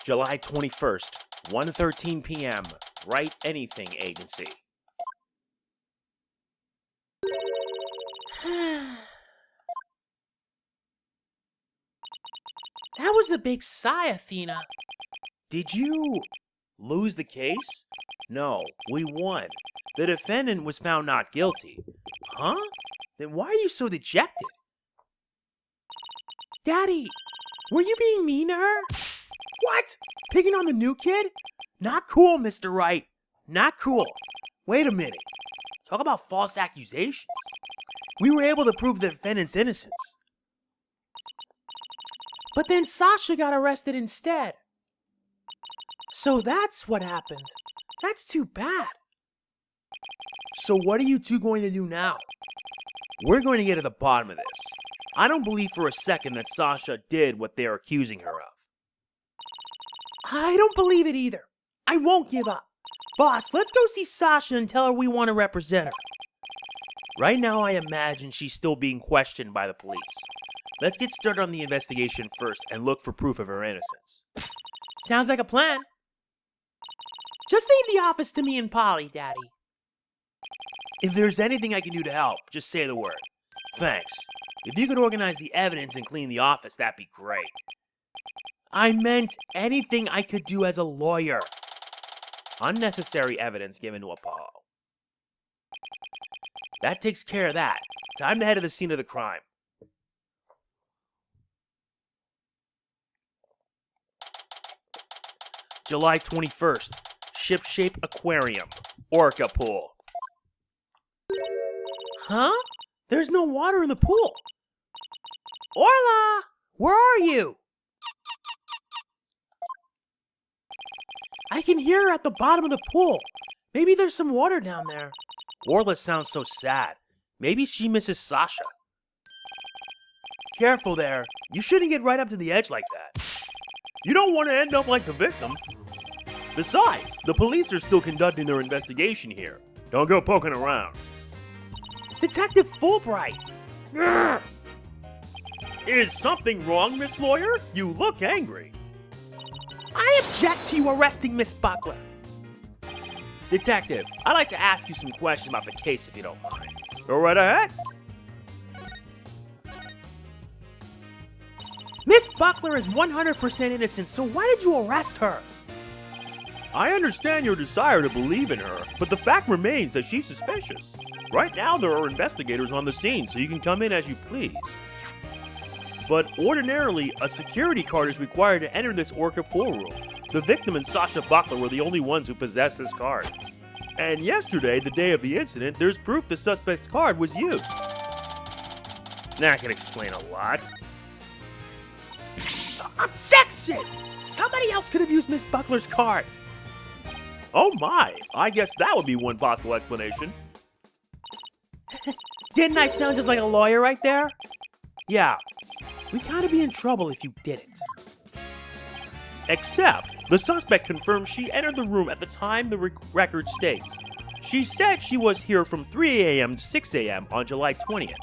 July 21st, 1:13 p.m. Write Anything Agency. That was a big sigh, Athena. Did you lose the case? No, we won. The defendant was found not guilty. Huh? Then why are you so dejected? Daddy, were you being mean to her? What? Picking on the new kid? Not cool, Mr. Wright. Not cool. Wait a minute. Talk about false accusations. We were able to prove the defendant's innocence. But then Sasha got arrested instead. So that's what happened. That's too bad. So what are you two going to do now? We're going to get to the bottom of this. I don't believe for a second that Sasha did what they're accusing her of. I don't believe it either. I won't give up. Boss, let's go see Sasha and tell her we want to represent her. Right now, I imagine she's still being questioned by the police. Let's get started on the investigation first and look for proof of her innocence. Sounds like a plan. Just leave the office to me and Polly, Daddy. If there's anything I can do to help, just say the word. Thanks. If you could organize the evidence and clean the office, that'd be great. I meant anything I could do as a lawyer. Unnecessary evidence given to Apollo. That takes care of that. Time to head to the scene of the crime. July 21st. Ship-shape aquarium. Orca pool. Huh? There's no water in the pool. Orla! Where are you? I can hear her at the bottom of the pool. Maybe there's some water down there. Orla sounds so sad. Maybe she misses Sasha. Careful there. You shouldn't get right up to the edge like that. You don't want to end up like the victim. Besides, the police are still conducting their investigation here. Don't go poking around. Detective Fulbright! Grr! Is something wrong, Miss Lawyer? You look angry. I object to you arresting Miss Buckler. Detective, I'd like to ask you some questions about the case if you don't mind. Go right ahead. Miss Buckler is 100% innocent, so why did you arrest her? I understand your desire to believe in her, but the fact remains that she's suspicious. Right now, there are investigators on the scene, so you can come in as you please. But ordinarily, a security card is required to enter this orca pool room. The victim and Sasha Buckler were the only ones who possessed this card. And yesterday, the day of the incident, there's proof the suspect's card was used. That can explain a lot. Objection! Somebody else could have used Miss Buckler's card. Oh my, I guess that would be one possible explanation. Didn't I sound just like a lawyer right there? Yeah. We'd kind of be in trouble if you didn't. Except, the suspect confirmed she entered the room at the time the record states. She said she was here from 3 a.m. to 6 a.m. on July 20th.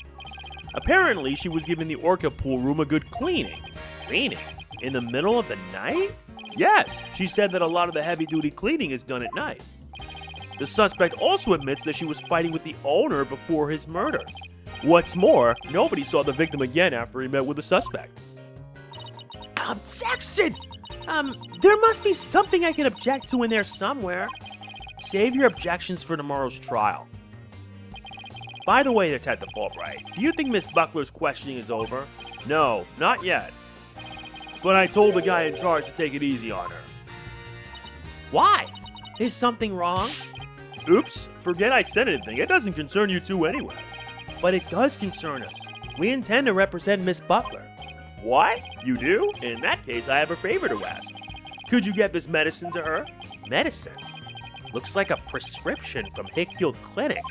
Apparently, she was giving the orca pool room a good cleaning. Cleaning? In the middle of the night? Yes, she said that a lot of the heavy-duty cleaning is done at night. The suspect also admits that she was fighting with the owner before his murder. What's more, nobody saw the victim again after he met with the suspect. Objection! There must be something I can object to in there somewhere. Save your objections for tomorrow's trial. By the way, Detective Fulbright, do you think Miss Buckler's questioning is over? No, not yet. But I told the guy in charge to take it easy on her. Why? Is something wrong? Oops, forget I said anything. It doesn't concern you two anyway. But it does concern us. We intend to represent Miss Buckler. What? You do? In that case, I have a favor to ask. Could you get this medicine to her? Medicine? Looks like a prescription from Hickfield Clinic.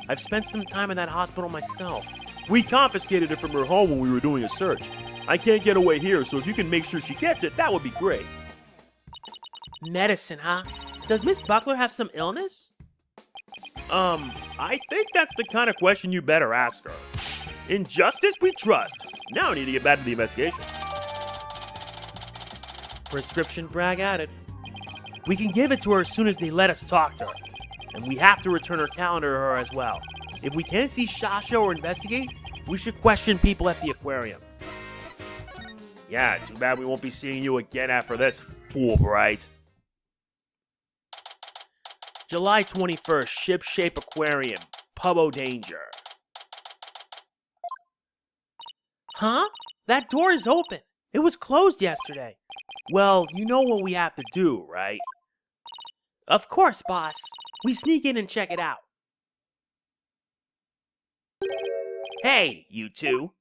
I've spent some time in that hospital myself. We confiscated it from her home when we were doing a search. I can't get away here, so if you can make sure she gets it, that would be great. Medicine, huh? Does Miss Buckler have some illness? I think that's the kind of question you better ask her. In justice we trust. Now I need to get back to the investigation. Prescription brag added. We can give it to her as soon as they let us talk to her. And we have to return her calendar to her as well. If we can't see Sasha or investigate, we should question people at the aquarium. Yeah, too bad we won't be seeing you again after this, Fulbright. July 21st, Ship-Shape Aquarium, Pubbo Danger. Huh? That door is open. It was closed yesterday. Well, you know what we have to do, right? Of course, boss. We sneak in and check it out. Hey, you two.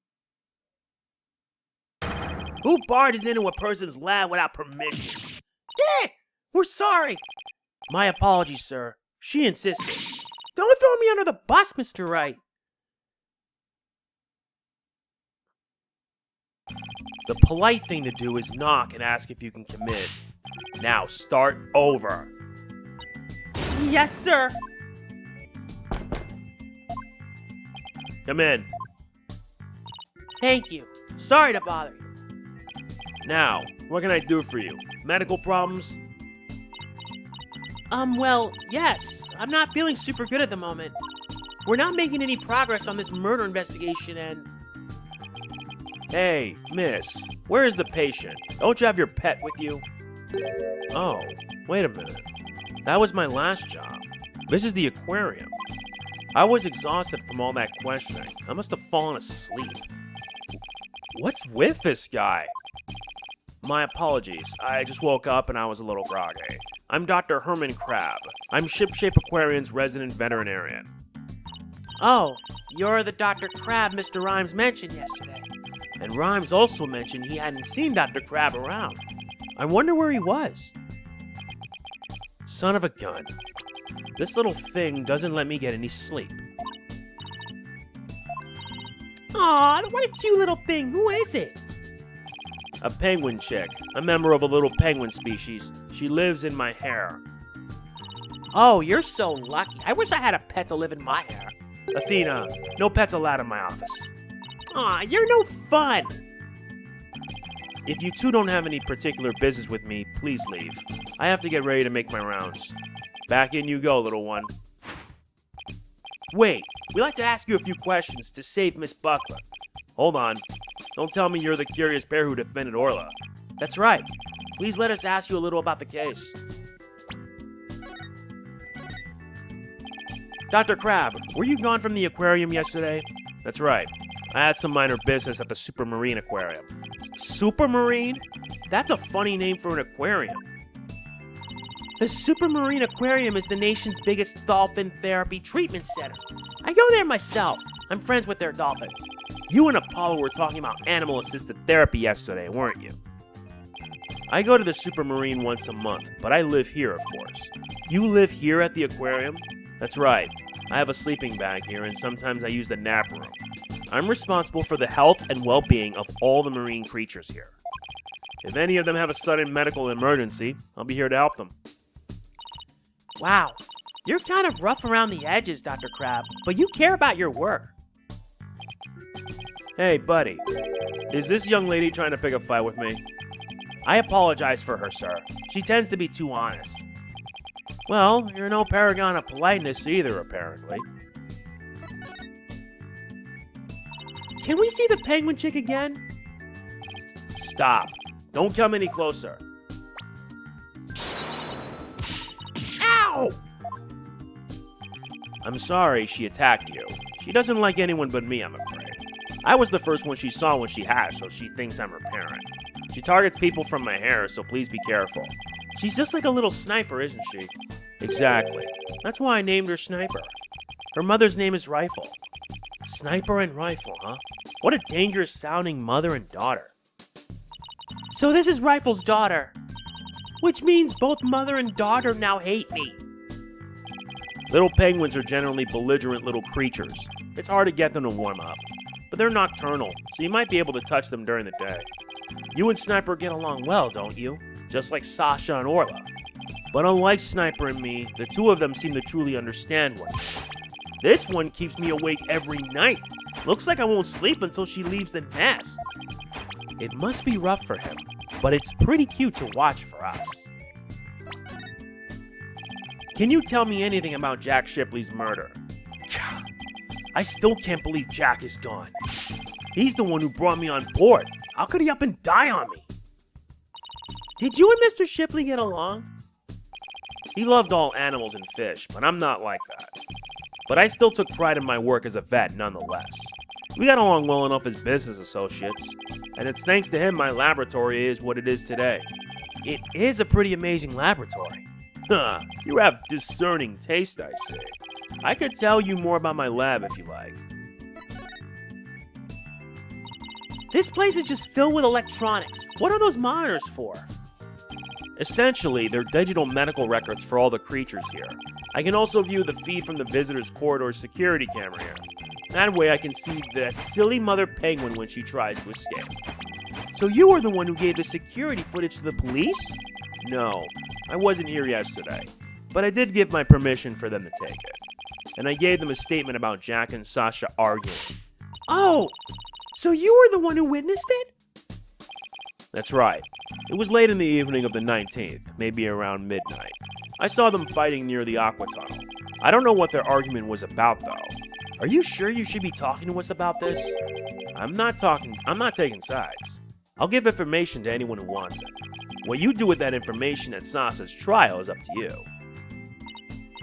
Who barges into a person's lab without permission? We're sorry. My apologies, sir. She insisted. Don't throw me under the bus, Mr. Wright. The polite thing to do is knock and ask if you can come in. Now start over. Yes, sir. Come in. Thank you. Sorry to bother you. Now, what can I do for you? Medical problems? Well, yes. I'm not feeling super good at the moment. We're not making any progress on this murder investigation and... Hey, miss, where is the patient? Don't you have your pet with you? Oh, wait a minute. That was my last job. This is the aquarium. I was exhausted from all that questioning. I must have fallen asleep. What's with this guy? My apologies. I just woke up and I was a little groggy. I'm Dr. Herman Crab. I'm Ship-Shape Aquarium's resident veterinarian. Oh, you're the Dr. Crab Mr. Rhymes mentioned yesterday. And Rhymes also mentioned he hadn't seen Dr. Crab around. I wonder where he was. Son of a gun. This little thing doesn't let me get any sleep. Aw, what a cute little thing. Who is it? A penguin chick, a member of a little penguin species. She lives in my hair. Oh, you're so lucky. I wish I had a pet to live in my hair. Athena, no pets allowed in my office. Aw, you're no fun. If you two don't have any particular business with me, please leave. I have to get ready to make my rounds. Back in you go, little one. Wait, we'd like to ask you a few questions to save Miss Buckler. Hold on. Don't tell me you're the curious bear who defended Orla. That's right. Please let us ask you a little about the case. Dr. Crab, were you gone from the aquarium yesterday? That's right. I had some minor business at the Supermarine Aquarium. Supermarine? That's a funny name for an aquarium. The Supermarine Aquarium is the nation's biggest dolphin therapy treatment center. I go there myself. I'm friends with their dolphins. You and Apollo were talking about animal-assisted therapy yesterday, weren't you? I go to the Supermarine once a month, but I live here, of course. You live here at the aquarium? That's right. I have a sleeping bag here, and sometimes I use the nap room. I'm responsible for the health and well-being of all the marine creatures here. If any of them have a sudden medical emergency, I'll be here to help them. Wow, you're kind of rough around the edges, Dr. Crab, but you care about your work. Hey, buddy. Is this young lady trying to pick a fight with me? I apologize for her, sir. She tends to be too honest. Well, you're no paragon of politeness either, apparently. Can we see the penguin chick again? Stop. Don't come any closer. Ow! I'm sorry she attacked you. She doesn't like anyone but me, I'm afraid. I was the first one she saw when she hatched, so she thinks I'm her parent. She targets people from my hair, so please be careful. She's just like a little sniper, isn't she? Exactly. That's why I named her Sniper. Her mother's name is Rifle. Sniper and Rifle, huh? What a dangerous sounding mother and daughter. So this is Rifle's daughter, which means both mother and daughter now hate me. Little penguins are generally belligerent little creatures. It's hard to get them to warm up. But they're nocturnal, so you might be able to touch them during the day. You and Sniper get along well, don't you? Just like Sasha and Orla. But unlike Sniper and me, the two of them seem to truly understand one another. This one keeps me awake every night. Looks like I won't sleep until she leaves the nest. It must be rough for him. but it's pretty cute to watch for us. Can you tell me anything about Jack Shipley's murder? I still can't believe Jack is gone. He's the one who brought me on board. How could he up and die on me? Did you and Mr. Shipley get along? He loved all animals and fish, but I'm not like that. But I still took pride in my work as a vet nonetheless. We got along well enough as business associates, and it's thanks to him my laboratory is what it is today. It is a pretty amazing laboratory. Huh, you have discerning taste, I see. I could tell you more about my lab if you like. This place is just filled with electronics. What are those monitors for? Essentially, they're digital medical records for all the creatures here. I can also view the feed from the visitor's corridor security camera here. That way I can see that silly mother penguin when she tries to escape. So you were the one who gave the security footage to the police? No, I wasn't here yesterday, but I did give my permission for them to take it. And I gave them a statement about Jack and Sasha arguing. Oh, so you were the one who witnessed it? That's right. It was late in the evening of the 19th, maybe around midnight. I saw them fighting near the aqua tunnel. I don't know what their argument was about, though. Are you sure you should be talking to us about this? I'm not taking sides. I'll give information to anyone who wants it. What you do with that information at Sasha's trial is up to you.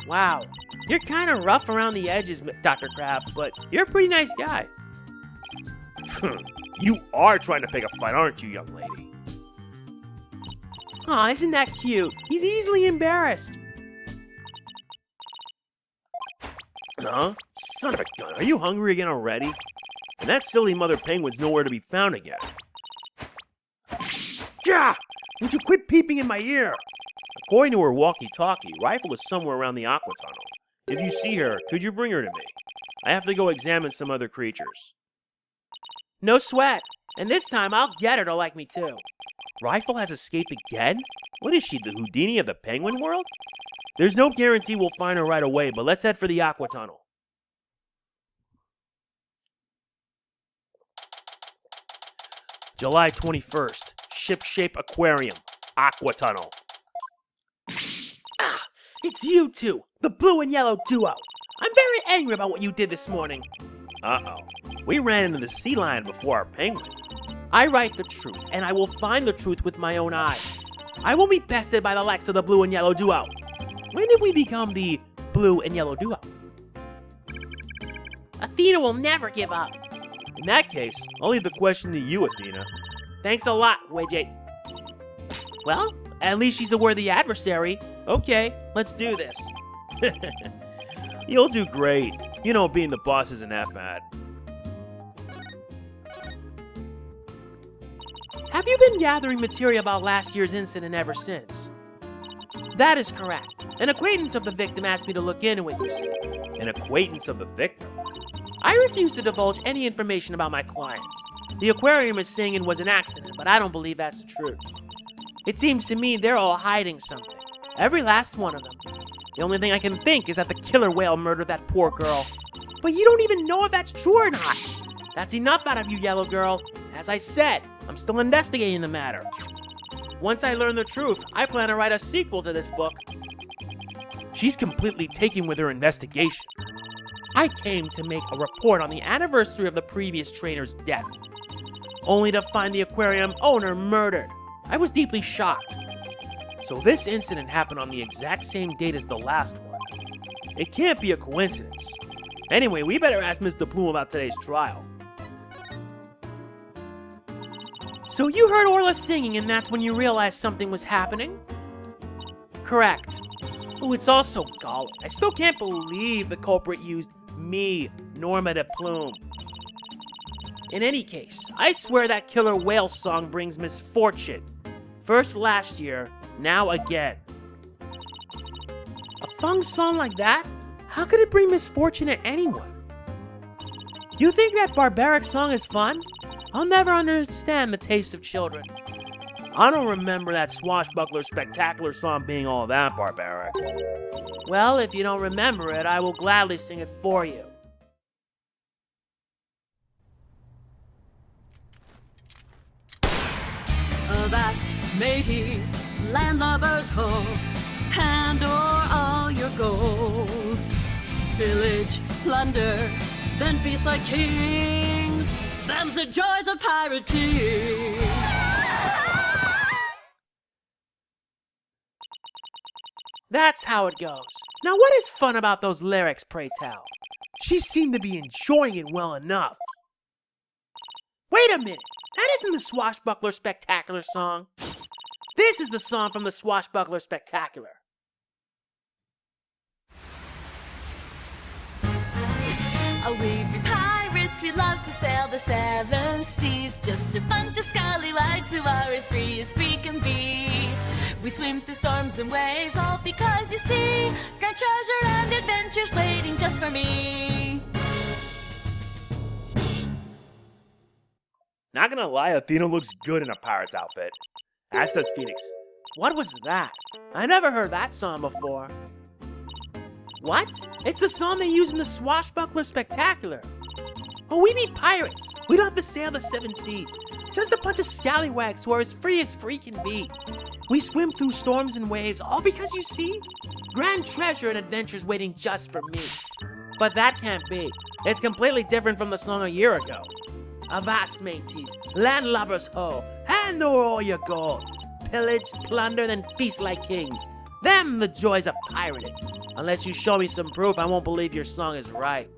Wow, you're kind of rough around the edges, Dr. Krabs, but you're a pretty nice guy. You are trying to pick a fight, aren't you, young lady? Aw, isn't that cute? He's easily embarrassed. Huh? Son of a gun, are you hungry again already? And that silly mother penguin's nowhere to be found again. Gah! Would you quit peeping in my ear? According to her walkie-talkie, Rifle is somewhere around the aqua tunnel. If you see her, could you bring her to me? I have to go examine some other creatures. No sweat. And this time, I'll get her to like me too. Rifle has escaped again? What is she, the Houdini of the penguin world? There's no guarantee we'll find her right away, but let's head for the aqua tunnel. July 21st, Ship-Shape Aquarium, Aqua Tunnel. Ah, it's you two, the blue and yellow duo. I'm very angry about what you did this morning. Uh-oh. We ran into the sea lion before our penguin. I write the truth, and I will find the truth with my own eyes. I won't be bested by the likes of the blue and yellow duo. When did we become the blue and yellow duo? Athena will never give up. In that case, I'll leave the question to you, Athena. Thanks a lot, Widget. Well, at least she's a worthy adversary. Okay, let's do this. You'll do great. You know, being the boss isn't that bad. Have you been gathering material about last year's incident ever since? That is correct. An acquaintance of the victim asked me to look into it, you see. An acquaintance of the victim? I refuse to divulge any information about my clients. The aquarium is saying it was an accident, but I don't believe that's the truth. It seems to me they're all hiding something. Every last one of them. The only thing I can think is that the killer whale murdered that poor girl. But you don't even know if that's true or not. That's enough out of you, Yellow Girl. As I said, I'm still investigating the matter. Once I learn the truth, I plan to write a sequel to this book. She's completely taken with her investigation. I came to make a report on the anniversary of the previous trainer's death, only to find the aquarium owner murdered. I was deeply shocked. So this incident happened on the exact same date as the last one. It can't be a coincidence. Anyway, we better ask Mr. Bloom about today's trial. So you heard Orla singing and that's when you realized something was happening? Correct. Oh, it's all so galling. I still can't believe the culprit used me, Norma de Plume. In any case, I swear that killer whale song brings misfortune. First last year, now again. A fun song like that? How could it bring misfortune to anyone? You think that barbaric song is fun? I'll never understand the taste of children. I don't remember that swashbuckler spectacular song being all that barbaric. Well, if you don't remember it, I will gladly sing it for you. A vast mateys, landlubbers, ho, hand o'er all your gold. Pillage, plunder, then feast like kings. Them's the joys of pirating. That's how it goes. Now what is fun about those lyrics, pray tell? She seemed to be enjoying it well enough. Wait a minute! That isn't the Swashbuckler Spectacular song. This is the song from the Swashbuckler Spectacular. Oh, we be pirates, we love to sail the seven seas. Just a bunch of scallywags who are as free can be. We swim through storms and waves, all because you see grand treasure and adventures waiting just for me. Not gonna lie, Athena looks good in a pirate's outfit. As does Phoenix. What was that? I never heard that song before. What? It's the song they use in the Swashbuckler Spectacular. Oh, we be pirates. We don't have to sail the seven seas. Just a bunch of scallywags who are as free can be. We swim through storms and waves, all because you see grand treasure and adventures waiting just for me. But that can't be. It's completely different from the song a year ago. Avast, mateys, landlubbers, ho, hand o'er all your gold. Pillage, plunder, then feast like kings. Them the joys of pirating. Unless you show me some proof, I won't believe your song is right.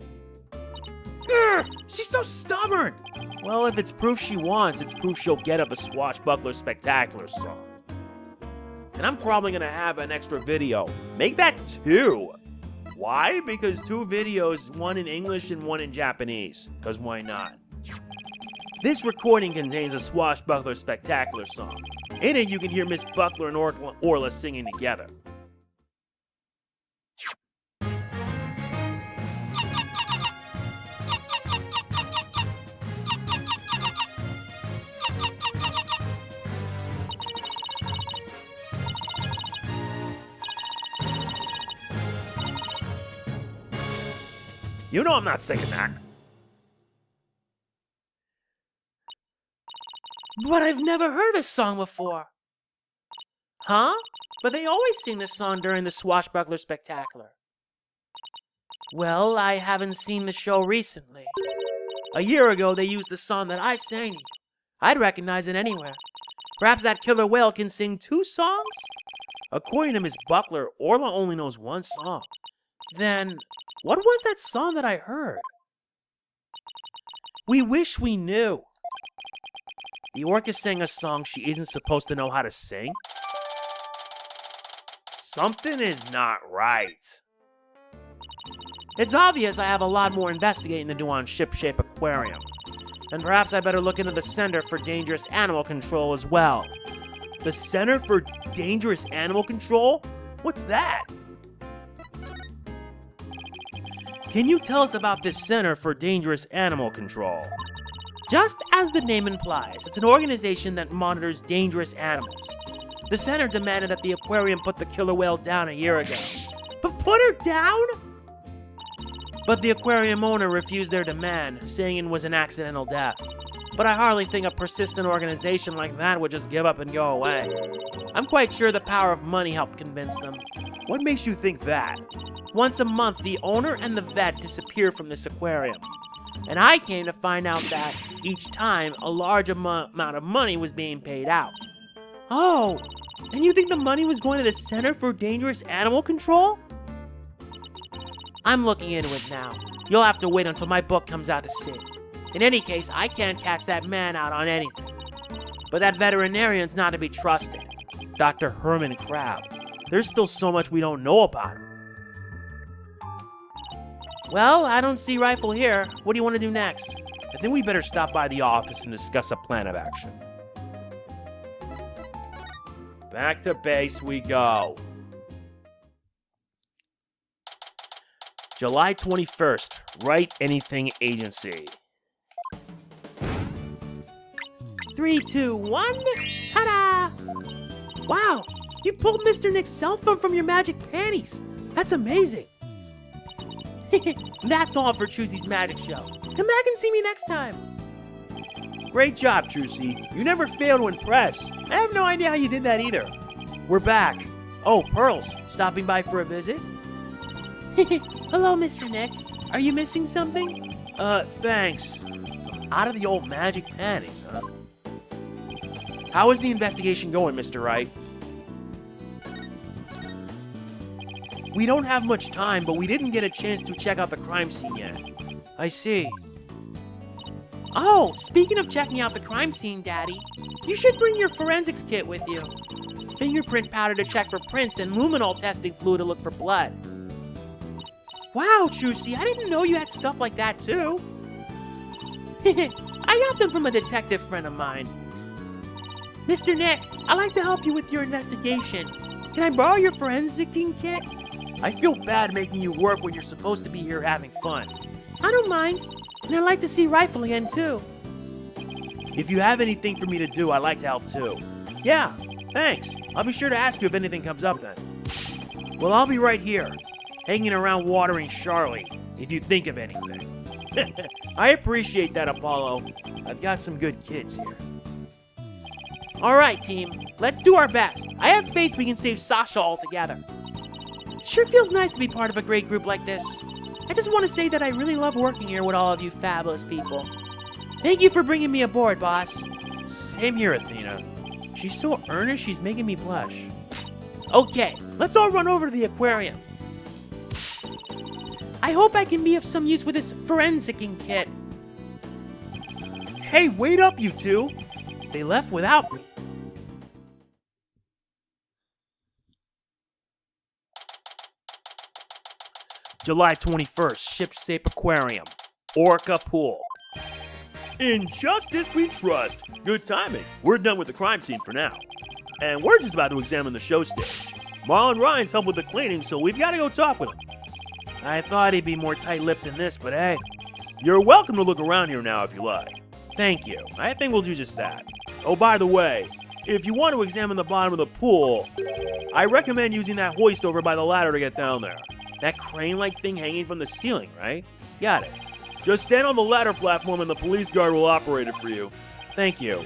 Grr, she's so stubborn! Well, if it's proof she wants, it's proof she'll get of the Swashbuckler Spectacular song. And I'm probably gonna have an extra video. Make that 2! Why? Because 2 videos, one in English and one in Japanese. Because why not? This recording contains a Swashbuckler Spectacular song. In it, you can hear Miss Buckler and Orla singing together. You know I'm not singing that. But I've never heard this song before. Huh? But they always sing this song during the Swashbuckler Spectacular. Well, I haven't seen the show recently. A year ago, they used the song that I sang. I'd recognize it anywhere. Perhaps that killer whale can sing 2 songs? According to Miss Buckler, Orla only knows 1 song. Then, what was that song that I heard? We wish we knew. The orca sang a song she isn't supposed to know how to sing? Something is not right. It's obvious I have a lot more investigating to do on Shipshape Aquarium. And perhaps I better look into the Center for Dangerous Animal Control as well. The Center for Dangerous Animal Control? What's that? Can you tell us about this Center for Dangerous Animal Control? Just as the name implies, it's an organization that monitors dangerous animals. The center demanded that the aquarium put the killer whale down a year ago. But put her down? But the aquarium owner refused their demand, saying it was an accidental death. But I hardly think a persistent organization like that would just give up and go away. I'm quite sure the power of money helped convince them. What makes you think that? Once a month, the owner and the vet disappear from this aquarium. And I came to find out that, each time, a large amount of money was being paid out. Oh, and you think the money was going to the Center for Dangerous Animal Control? I'm looking into it now. You'll have to wait until my book comes out to see. In any case, I can't catch that man out on anything. But that veterinarian's not to be trusted. Dr. Herman Crab. There's still so much we don't know about him. Well, I don't see Rifle here. What do you want to do next? I think we better stop by the office and discuss a plan of action. Back to base we go. July 21st, Write Anything Agency. 3, 2, 1, ta-da! Wow, you pulled Mr. Nick's cell phone from your magic panties. That's amazing. That's all for Choozy's Magic Show. Come back and see me next time. Great job, Trucy. You never fail to impress. I have no idea how you did that either. We're back. Oh, Pearls, stopping by for a visit? Hello, Mr. Nick. Are you missing something? Thanks. Out of the old magic panties, huh? How is the investigation going, Mr. Wright? We don't have much time, but we didn't get a chance to check out the crime scene yet. I see. Oh, speaking of checking out the crime scene, Daddy, you should bring your forensics kit with you. Fingerprint powder to check for prints and luminol testing fluid to look for blood. Wow, Trucy, I didn't know you had stuff like that too. I got them from a detective friend of mine. Mr. Nick, I'd like to help you with your investigation. Can I borrow your forensicing kit? I feel bad making you work when you're supposed to be here having fun. I don't mind, and I'd like to see Rifle again too. If you have anything for me to do, I'd like to help too. Yeah, thanks. I'll be sure to ask you if anything comes up then. Well, I'll be right here, hanging around watering Charlie, if you think of anything. I appreciate that, Apollo. I've got some good kids here. All right, team. Let's do our best. I have faith we can save Sasha altogether. It sure feels nice to be part of a great group like this. I just want to say that I really love working here with all of you fabulous people. Thank you for bringing me aboard, boss. Same here, Athena. She's so earnest, she's making me blush. Okay, let's all run over to the aquarium. I hope I can be of some use with this forensicing kit. Hey, wait up, you two! They left without me. July 21st, Shipshape Aquarium, Orca Pool. In justice we trust. Good timing. We're done with the crime scene for now. And we're just about to examine the show stage. Marlon Ryan's helped with the cleaning, so we've got to go talk with him. I thought he'd be more tight-lipped than this, but hey. You're welcome to look around here now if you like. Thank you. I think we'll do just that. Oh, by the way, if you want to examine the bottom of the pool, I recommend using that hoist over by the ladder to get down there. That crane-like thing hanging from the ceiling, right? Got it. Just stand on the ladder platform and the police guard will operate it for you. Thank you.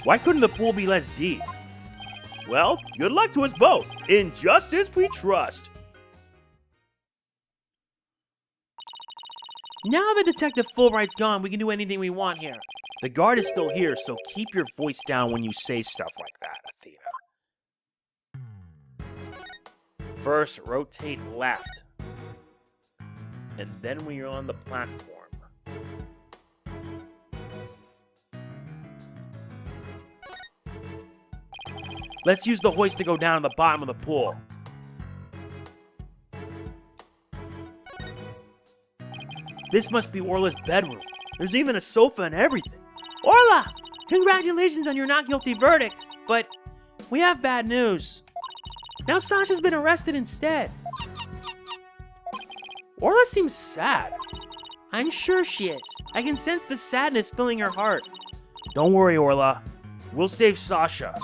Why couldn't the pool be less deep? Well, good luck to us both. In justice we trust. Now that Detective Fulbright's gone, we can do anything we want here. The guard is still here, so keep your voice down when you say stuff like that, Athena. First, rotate left. And then when you're on the platform. Let's use the hoist to go down to the bottom of the pool. This must be Orla's bedroom. There's even a sofa and everything. Orla! Congratulations on your not guilty verdict, but we have bad news. Now Sasha's been arrested instead. Orla seems sad. I'm sure she is. I can sense the sadness filling her heart. Don't worry, Orla. We'll save Sasha.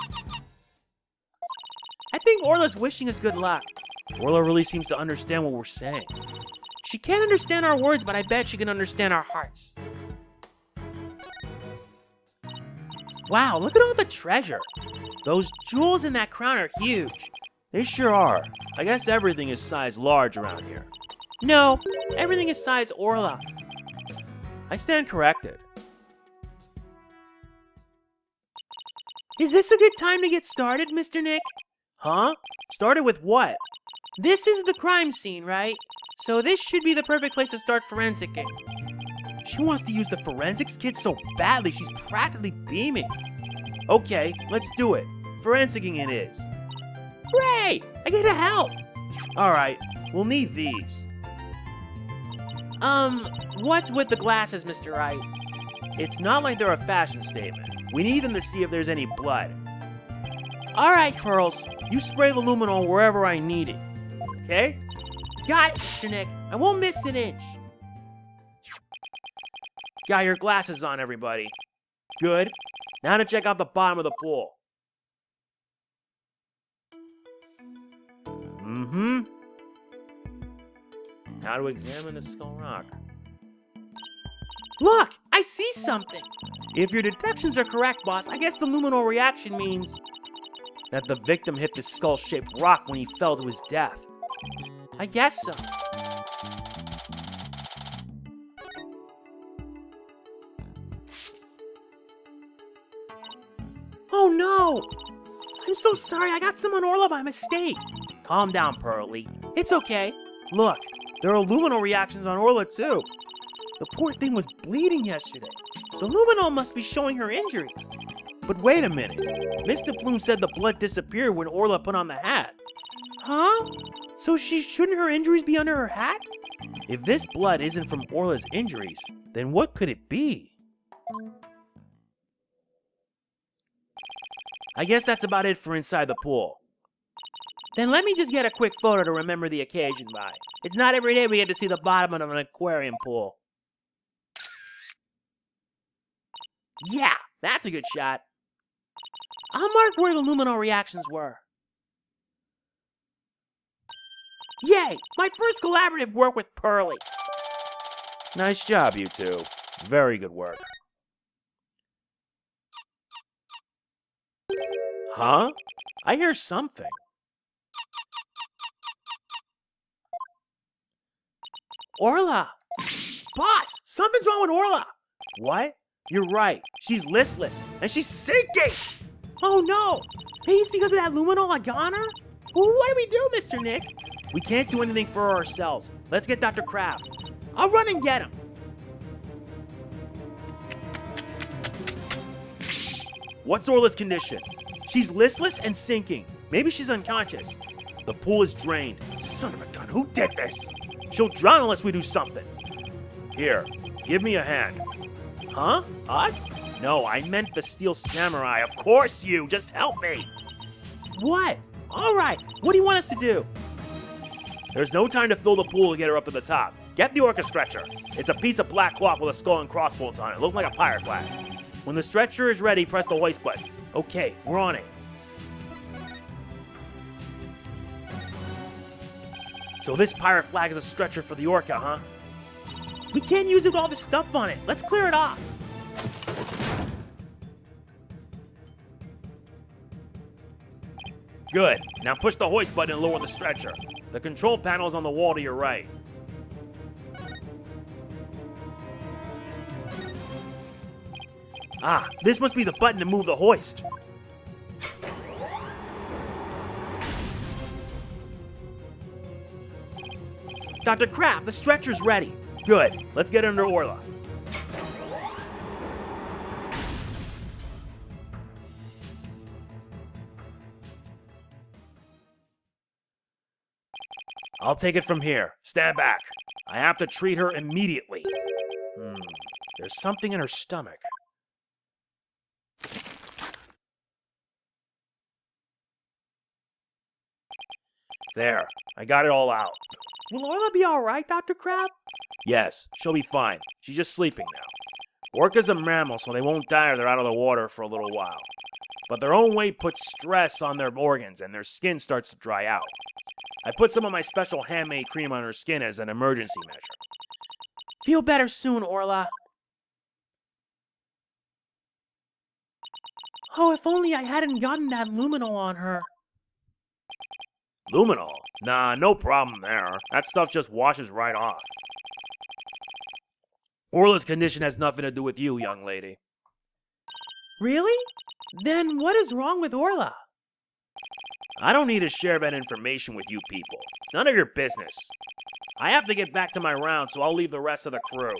I think Orla's wishing us good luck. Orla really seems to understand what we're saying. She can't understand our words, but I bet she can understand our hearts. Wow, look at all the treasure. Those jewels in that crown are huge. They sure are. I guess everything is size large around here. No, everything is size Orla. I stand corrected. Is this a good time to get started, Mr. Nick? Huh? Started with what? This is the crime scene, right? So this should be the perfect place to start forensicing. She wants to use the forensics kit so badly, she's practically beaming. Okay, let's do it. Forensicing it is. Hooray! I get to help! Alright, we'll need these. What's with the glasses, Mr. Wright? It's not like they're a fashion statement. We need them to see if there's any blood. Alright, Pearls. You spray the luminol wherever I need it. Okay? Got it, Mr. Nick. I won't miss an inch. Got your glasses on, everybody. Good. Now to check out the bottom of the pool. Now to examine the skull rock. Look! I see something! If your detections are correct, boss, I guess the luminal reaction means that the victim hit the skull-shaped rock when he fell to his death. I guess so. Oh no! I'm so sorry, I got some on Orla by mistake. Calm down, Pearly. It's okay. Look, there are luminal reactions on Orla too. The poor thing was bleeding yesterday. The luminol must be showing her injuries. But wait a minute. Mr. Bloom said the blood disappeared when Orla put on the hat. Huh? So shouldn't her injuries be under her hat? If this blood isn't from Orla's injuries, then what could it be? I guess that's about it for inside the pool. Then let me just get a quick photo to remember the occasion by. It's not every day we get to see the bottom of an aquarium pool. Yeah, that's a good shot. I'll mark where the luminol reactions were. Yay! My first collaborative work with Pearly. Nice job, you two. Very good work. Huh? I hear something. Orla! Boss, something's wrong with Orla! What? You're right. She's listless, and she's sinking! Oh no! Maybe it's because of that luminol I got her? Well, what do we do, Mr. Nick? We can't do anything for ourselves. Let's get Dr. Crab. I'll run and get him. What's Orla's condition? She's listless and sinking. Maybe she's unconscious. The pool is drained. Son of a gun, who did this? She'll drown unless we do something. Here, give me a hand. Huh? Us? No, I meant the Steel Samurai. Of course you! Just help me! What? All right, what do you want us to do? There's no time to fill the pool to get her up to the top. Get the orca stretcher. It's a piece of black cloth with a skull and crossbones on it. Look like a pirate flag. When the stretcher is ready, press the hoist button. Okay, we're on it. So this pirate flag is a stretcher for the orca, huh? We can't use it with all this stuff on it. Let's clear it off. Good. Now push the hoist button and lower the stretcher. The control panel is on the wall to your right. Ah, this must be the button to move the hoist. Dr. Crab, the stretcher's ready. Good. Let's get under Orla. I'll take it from here. Stand back. I have to treat her immediately. There's something in her stomach. There. I got it all out. Will Orla be all right, Dr. Crab? Yes, she'll be fine. She's just sleeping now. Orcas are mammals, so they won't die if they're out of the water for a little while. But their own weight puts stress on their organs, and their skin starts to dry out. I put some of my special handmade cream on her skin as an emergency measure. Feel better soon, Orla. Oh, if only I hadn't gotten that luminol on her. Luminol? Nah, no problem there. That stuff just washes right off. Orla's condition has nothing to do with you, young lady. Really? Then what is wrong with Orla? I don't need to share that information with you people. It's none of your business. I have to get back to my round, so I'll leave the rest of the crew.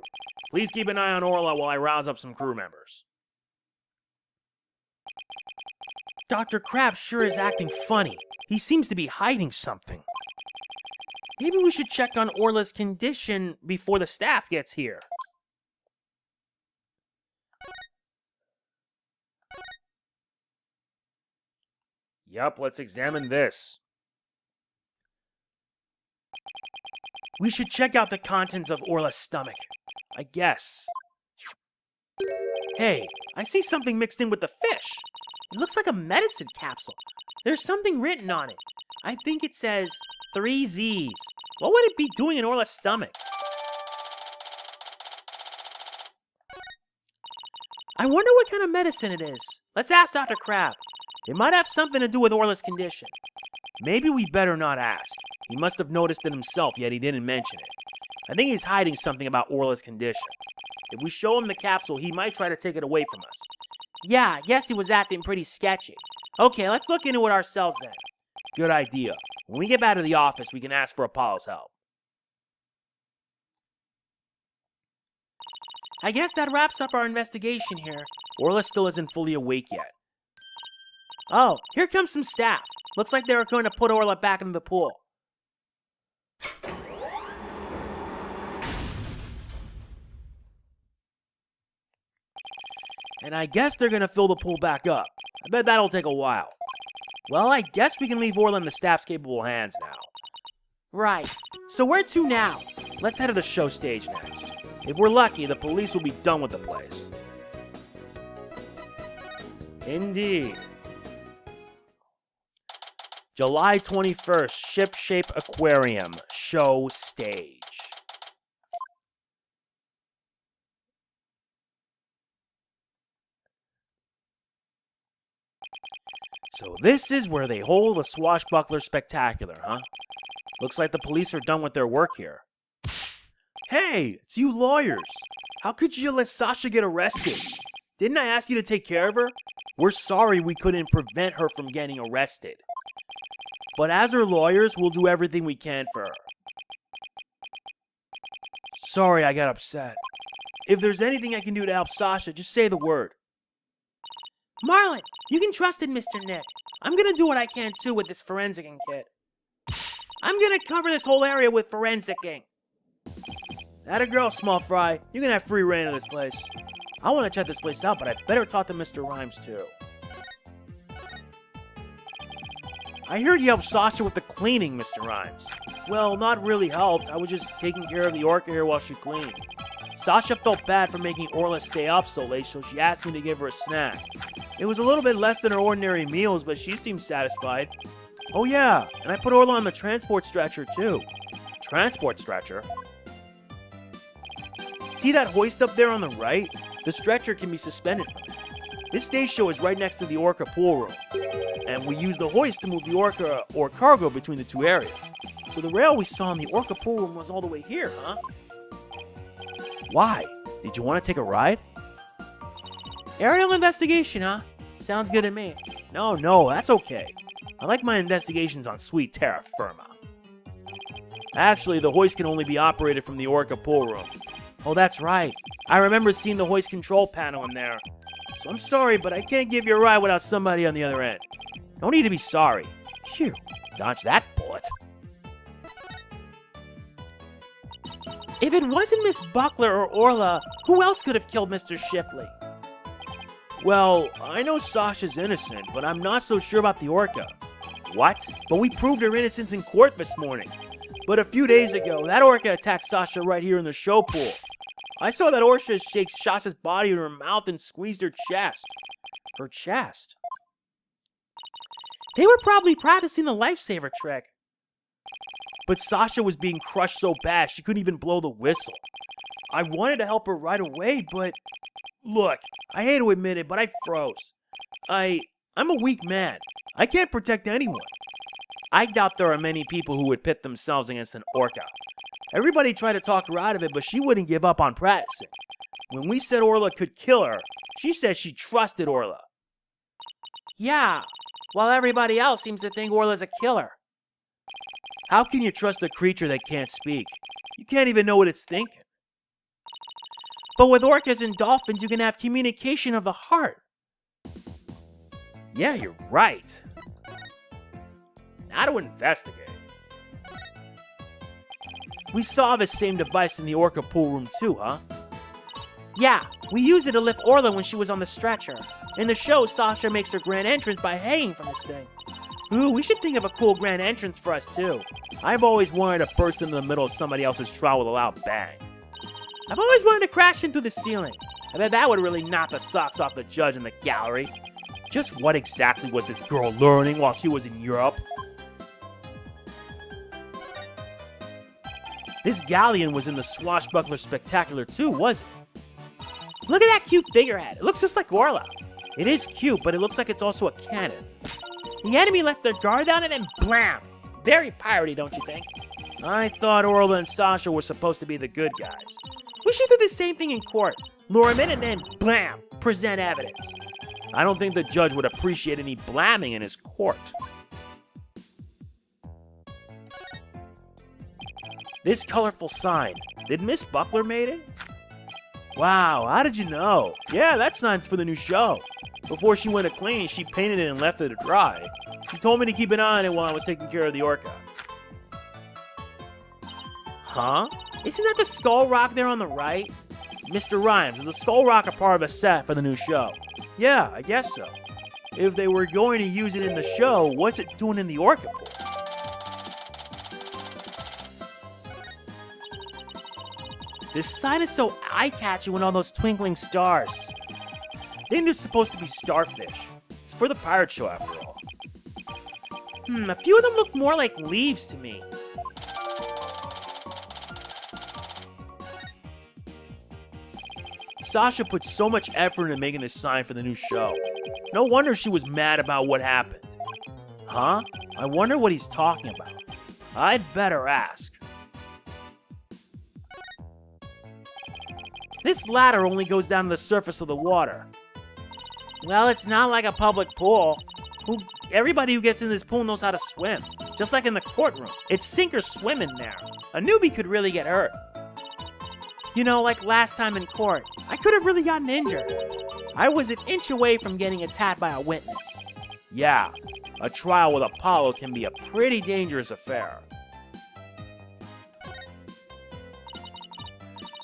Please keep an eye on Orla while I rouse up some crew members. Dr. Crab sure is acting funny. He seems to be hiding something. Maybe we should check on Orla's condition before the staff gets here. Yup, let's examine this. We should check out the contents of Orla's stomach. I guess. Hey, I see something mixed in with the fish. It looks like a medicine capsule. There's something written on it. I think it says 3 Z's. What would it be doing in Orla's stomach? I wonder what kind of medicine it is. Let's ask Dr. Crab. It might have something to do with Orla's condition. Maybe we better not ask. He must have noticed it himself, yet he didn't mention it. I think he's hiding something about Orla's condition. If we show him the capsule, he might try to take it away from us. Yeah, I guess he was acting pretty sketchy. Okay, let's look into it ourselves then. Good idea. When we get back to the office, we can ask for Apollo's help. I guess that wraps up our investigation here. Orla still isn't fully awake yet. Oh, here comes some staff. Looks like they were going to put Orla back into the pool. And I guess they're gonna fill the pool back up. I bet that'll take a while. Well, I guess we can leave Orla in the staff's capable hands now. Right. So where to now? Let's head to the show stage next. If we're lucky, the police will be done with the place. Indeed. July 21st, Ship-Shape Aquarium, show stage. So this is where they hold the Swashbuckler Spectacular, huh? Looks like the police are done with their work here. Hey, it's you lawyers. How could you let Sasha get arrested? Didn't I ask you to take care of her? We're sorry we couldn't prevent her from getting arrested. But as her lawyers, we'll do everything we can for her. Sorry I got upset. If there's anything I can do to help Sasha, just say the word. Marlon, you can trust in Mr. Nick. I'm gonna do what I can too with this forensicing kit. I'm gonna cover this whole area with forensicing. Atta girl, small fry. You can have free reign of this place. I want to check this place out, but I better talk to Mr. Rhymes too. I heard you helped Sasha with the cleaning, Mr. Rhymes. Well, not really helped. I was just taking care of the orca here while she cleaned. Sasha felt bad for making Orla stay up so late, so she asked me to give her a snack. It was a little bit less than her ordinary meals, but she seemed satisfied. Oh yeah, and I put Orla on the transport stretcher too. Transport stretcher? See that hoist up there on the right? The stretcher can be suspended from it. This stage show is right next to the orca pool room, and we use the hoist to move the orca or cargo between the two areas. So the rail we saw in the orca pool room was all the way here, huh? Why? Did you want to take a ride? Aerial investigation, huh? Sounds good to me. No, that's okay. I like my investigations on sweet terra firma. Actually, the hoist can only be operated from the orca pool room. Oh, that's right. I remember seeing the hoist control panel in there. So I'm sorry, but I can't give you a ride without somebody on the other end. No need to be sorry. Phew, dodge that bullet. If it wasn't Miss Buckler or Orla, who else could have killed Mr. Shipley? Well, I know Sasha's innocent, but I'm not so sure about the orca. What? But we proved her innocence in court this morning. But a few days ago, that orca attacked Sasha right here in the show pool. I saw that orca shake Sasha's body in her mouth and squeezed her chest. Her chest? They were probably practicing the lifesaver trick. But Sasha was being crushed so bad she couldn't even blow the whistle. I wanted to help her right away, but... Look, I hate to admit it, but I froze. I'm a weak man. I can't protect anyone. I doubt there are many people who would pit themselves against an orca. Everybody tried to talk her out of it, but she wouldn't give up on practicing. When we said Orla could kill her, she said she trusted Orla. Yeah, while everybody else seems to think Orla's a killer. How can you trust a creature that can't speak? You can't even know what it's thinking. But with orcas and dolphins, you can have communication of the heart. Yeah, you're right. Now to investigate. We saw this same device in the orca pool room too, huh? Yeah, we used it to lift Orla when she was on the stretcher. In the show, Sasha makes her grand entrance by hanging from this thing. Ooh, we should think of a cool grand entrance for us too. I've always wanted to burst into the middle of somebody else's trial with a loud bang. I've always wanted to crash in through the ceiling. I bet that would really knock the socks off the judge in the gallery. Just what exactly was this girl learning while she was in Europe? This galleon was in the Swashbuckler Spectacular too, was it? Look at that cute figurehead. It looks just like Orla. It is cute, but it looks like it's also a cannon. The enemy lets their guard down and then blam! Very piratey, don't you think? I thought Orla and Sasha were supposed to be the good guys. We should do the same thing in court. Lure him in and then blam! Present evidence. I don't think the judge would appreciate any blamming in his court. This colorful sign. Did Miss Buckler made it? Wow, how did you know? Yeah, that sign's for the new show. Before she went to clean, she painted it and left it to dry. She told me to keep an eye on it while I was taking care of the orca. Huh? Isn't that the skull rock there on the right? Mr. Rhymes, is the skull rock a part of a set for the new show? Yeah, I guess so. If they were going to use it in the show, what's it doing in the orca pool? This sign is so eye-catching with all those twinkling stars. I think they're supposed to be starfish. It's for the pirate show after all. A few of them look more like leaves to me. Sasha put so much effort into making this sign for the new show. No wonder she was mad about what happened. Huh? I wonder what he's talking about. I'd better ask. This ladder only goes down to the surface of the water. Well, it's not like a public pool. Everybody who gets in this pool knows how to swim. Just like in the courtroom. It's sink or swim in there. A newbie could really get hurt. You know, like last time in court, I could have really gotten injured. I was an inch away from getting attacked by a witness. Yeah, a trial with Apollo can be a pretty dangerous affair.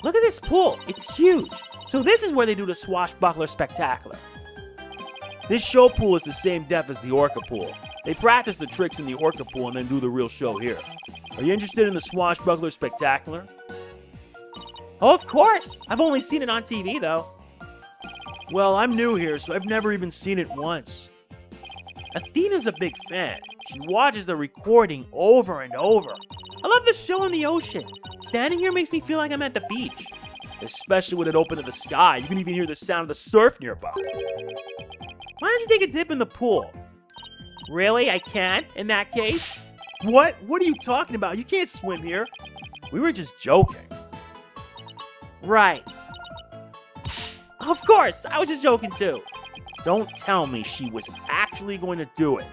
Look at this pool. It's huge. So this is where they do the swashbuckler spectacular. This show pool is the same depth as the orca pool. They practice the tricks in the orca pool and then do the real show here. Are you interested in the swashbuckler spectacular? Oh, of course. I've only seen it on TV, though. Well, I'm new here, so I've never even seen it once. Athena's a big fan. She watches the recording over and over. I love the show in the ocean. Standing here makes me feel like I'm at the beach. Especially when it opened to the sky. You can even hear the sound of the surf nearby. Why don't you take a dip in the pool? Really? I can't, in that case? What? What are you talking about? You can't swim here. We were just joking. Right. Of course, I was just joking too. Don't tell me she was actually going to do it.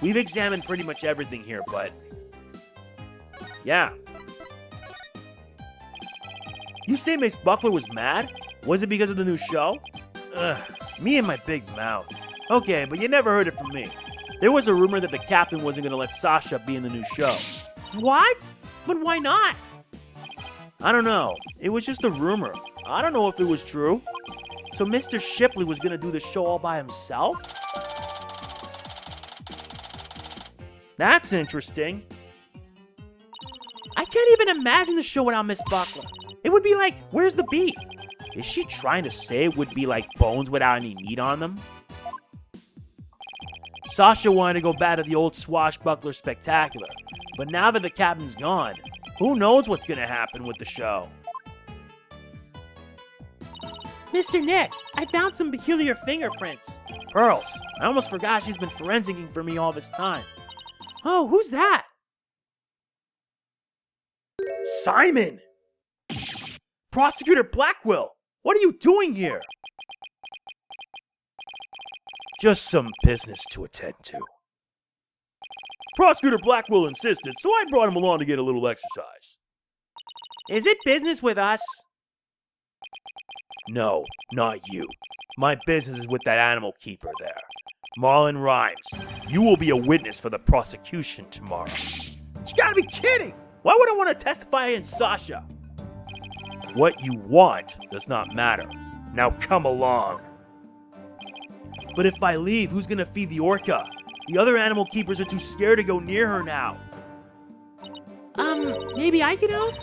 We've examined pretty much everything here, but... yeah. You say Miss Buckler was mad? Was it because of the new show? Ugh, me and my big mouth. Okay, but you never heard it from me. There was a rumor that the captain wasn't going to let Sasha be in the new show. What? But why not? I don't know. It was just a rumor. I don't know if it was true. So Mr. Shipley was going to do the show all by himself? That's interesting. I can't even imagine the show without Miss Buckler. It would be like, where's the beef? Is she trying to say it would be like bones without any meat on them? Sasha wanted to go back to the old swashbuckler spectacular, but now that the captain's gone, who knows what's going to happen with the show? Mr. Nick, I found some peculiar fingerprints. Pearls, I almost forgot she's been forensicing for me all this time. Oh, who's that? Simon! Prosecutor Blackwell, what are you doing here? Just some business to attend to. Prosecutor Blackwell insisted, so I brought him along to get a little exercise. Is it business with us? No, not you. My business is with that animal keeper there. Marlon Rhymes, you will be a witness for the prosecution tomorrow. You gotta be kidding! Why would I want to testify against Sasha? What you want does not matter. Now come along. But if I leave, who's gonna feed the orca? The other animal keepers are too scared to go near her now. Maybe I could help?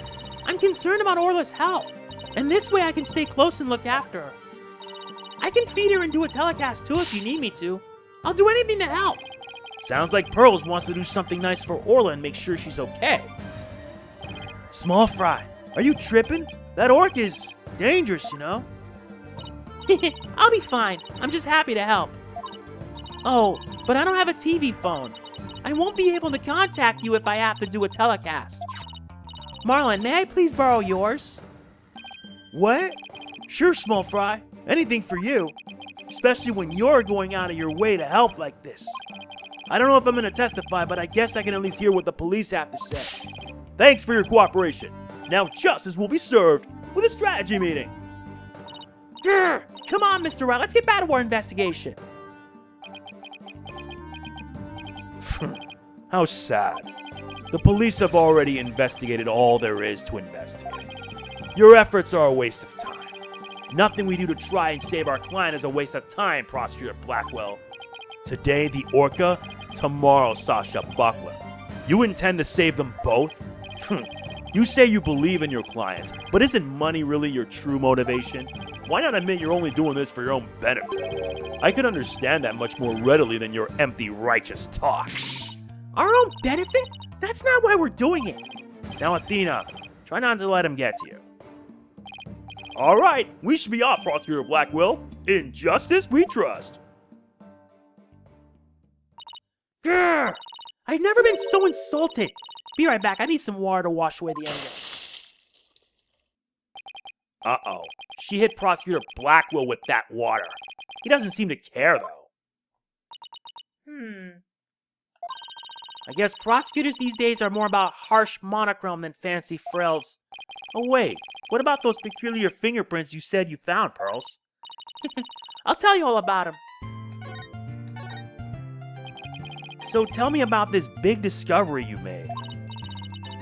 I'm concerned about Orla's health, and this way I can stay close and look after her. I can feed her and do a telecast too if you need me to. I'll do anything to help. Sounds like Pearls wants to do something nice for Orla and make sure she's okay. Small Fry, are you tripping? That orc is dangerous, you know? I'll be fine. I'm just happy to help. Oh, but I don't have a TV phone. I won't be able to contact you if I have to do a telecast. Marlin, may I please borrow yours? What? Sure, small fry. Anything for you. Especially when you're going out of your way to help like this. I don't know if I'm going to testify, but I guess I can at least hear what the police have to say. Thanks for your cooperation. Now justice will be served with a strategy meeting. Grr! Come on, Mr. Wright, let's get back to our investigation. How sad. The police have already investigated all there is to investigate. Your efforts are a waste of time. Nothing we do to try and save our client is a waste of time, Prosecutor Blackwell. Today, the orca. Tomorrow, Sasha Buckler. You intend to save them both? You say you believe in your clients, but isn't money really your true motivation? Why not admit you're only doing this for your own benefit? I could understand that much more readily than your empty righteous talk. Our own benefit? That's not why we're doing it. Now, Athena, try not to let him get to you. All right, we should be off, Prosecutor Blackwell. In justice we trust. Grr! I've never been so insulted. Be right back. I need some water to wash away the anger. Uh-oh. She hit Prosecutor Blackwell with that water. He doesn't seem to care, though. I guess prosecutors these days are more about harsh monochrome than fancy frills. Oh, wait. What about those peculiar fingerprints you said you found, Pearls? I'll tell you all about them. So tell me about this big discovery you made.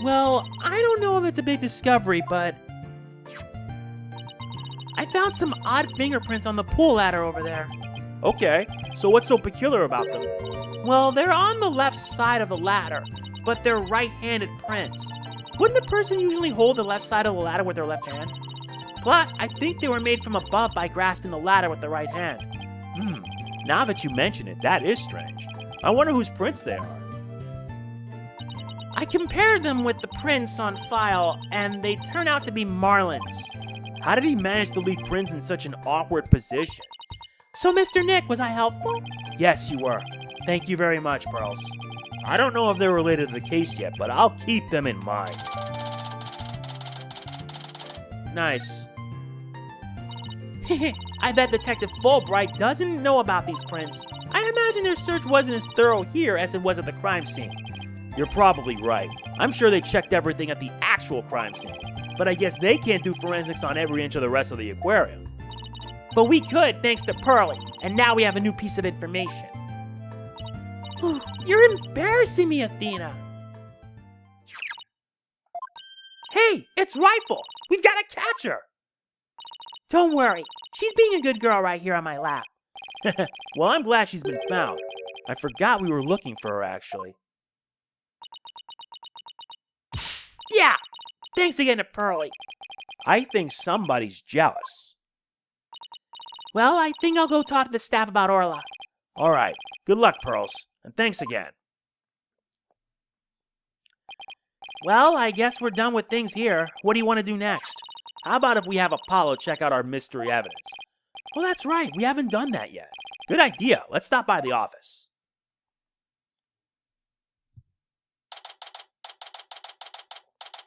Well, I don't know if it's a big discovery, but I found some odd fingerprints on the pool ladder over there. Okay, so what's so peculiar about them? Well, they're on the left side of the ladder, but they're right-handed prints. Wouldn't the person usually hold the left side of the ladder with their left hand? Plus, I think they were made from above by grasping the ladder with the right hand. Now that you mention it, that is strange. I wonder whose prints they are. I compared them with the prints on file, and they turn out to be Marlin's. How did he manage to leave prints in such an awkward position? So, Mr. Nick, was I helpful? Yes, you were. Thank you very much, Pearls. I don't know if they're related to the case yet, but I'll keep them in mind. Nice. I bet Detective Fulbright doesn't know about these prints. I imagine their search wasn't as thorough here as it was at the crime scene. You're probably right. I'm sure they checked everything at the actual crime scene. But I guess they can't do forensics on every inch of the rest of the aquarium. But we could, thanks to Pearlie, and now we have a new piece of information. You're embarrassing me, Athena. Hey, it's Rifle! We've got to catch her! Don't worry, she's being a good girl right here on my lap. Well, I'm glad she's been found. I forgot we were looking for her, actually. Yeah! Thanks again to Pearlie. I think somebody's jealous. Well, I think I'll go talk to the staff about Orla. All right. Good luck, Pearls. And thanks again. Well, I guess we're done with things here. What do you want to do next? How about if we have Apollo check out our mystery evidence? Well, that's right. We haven't done that yet. Good idea. Let's stop by the office.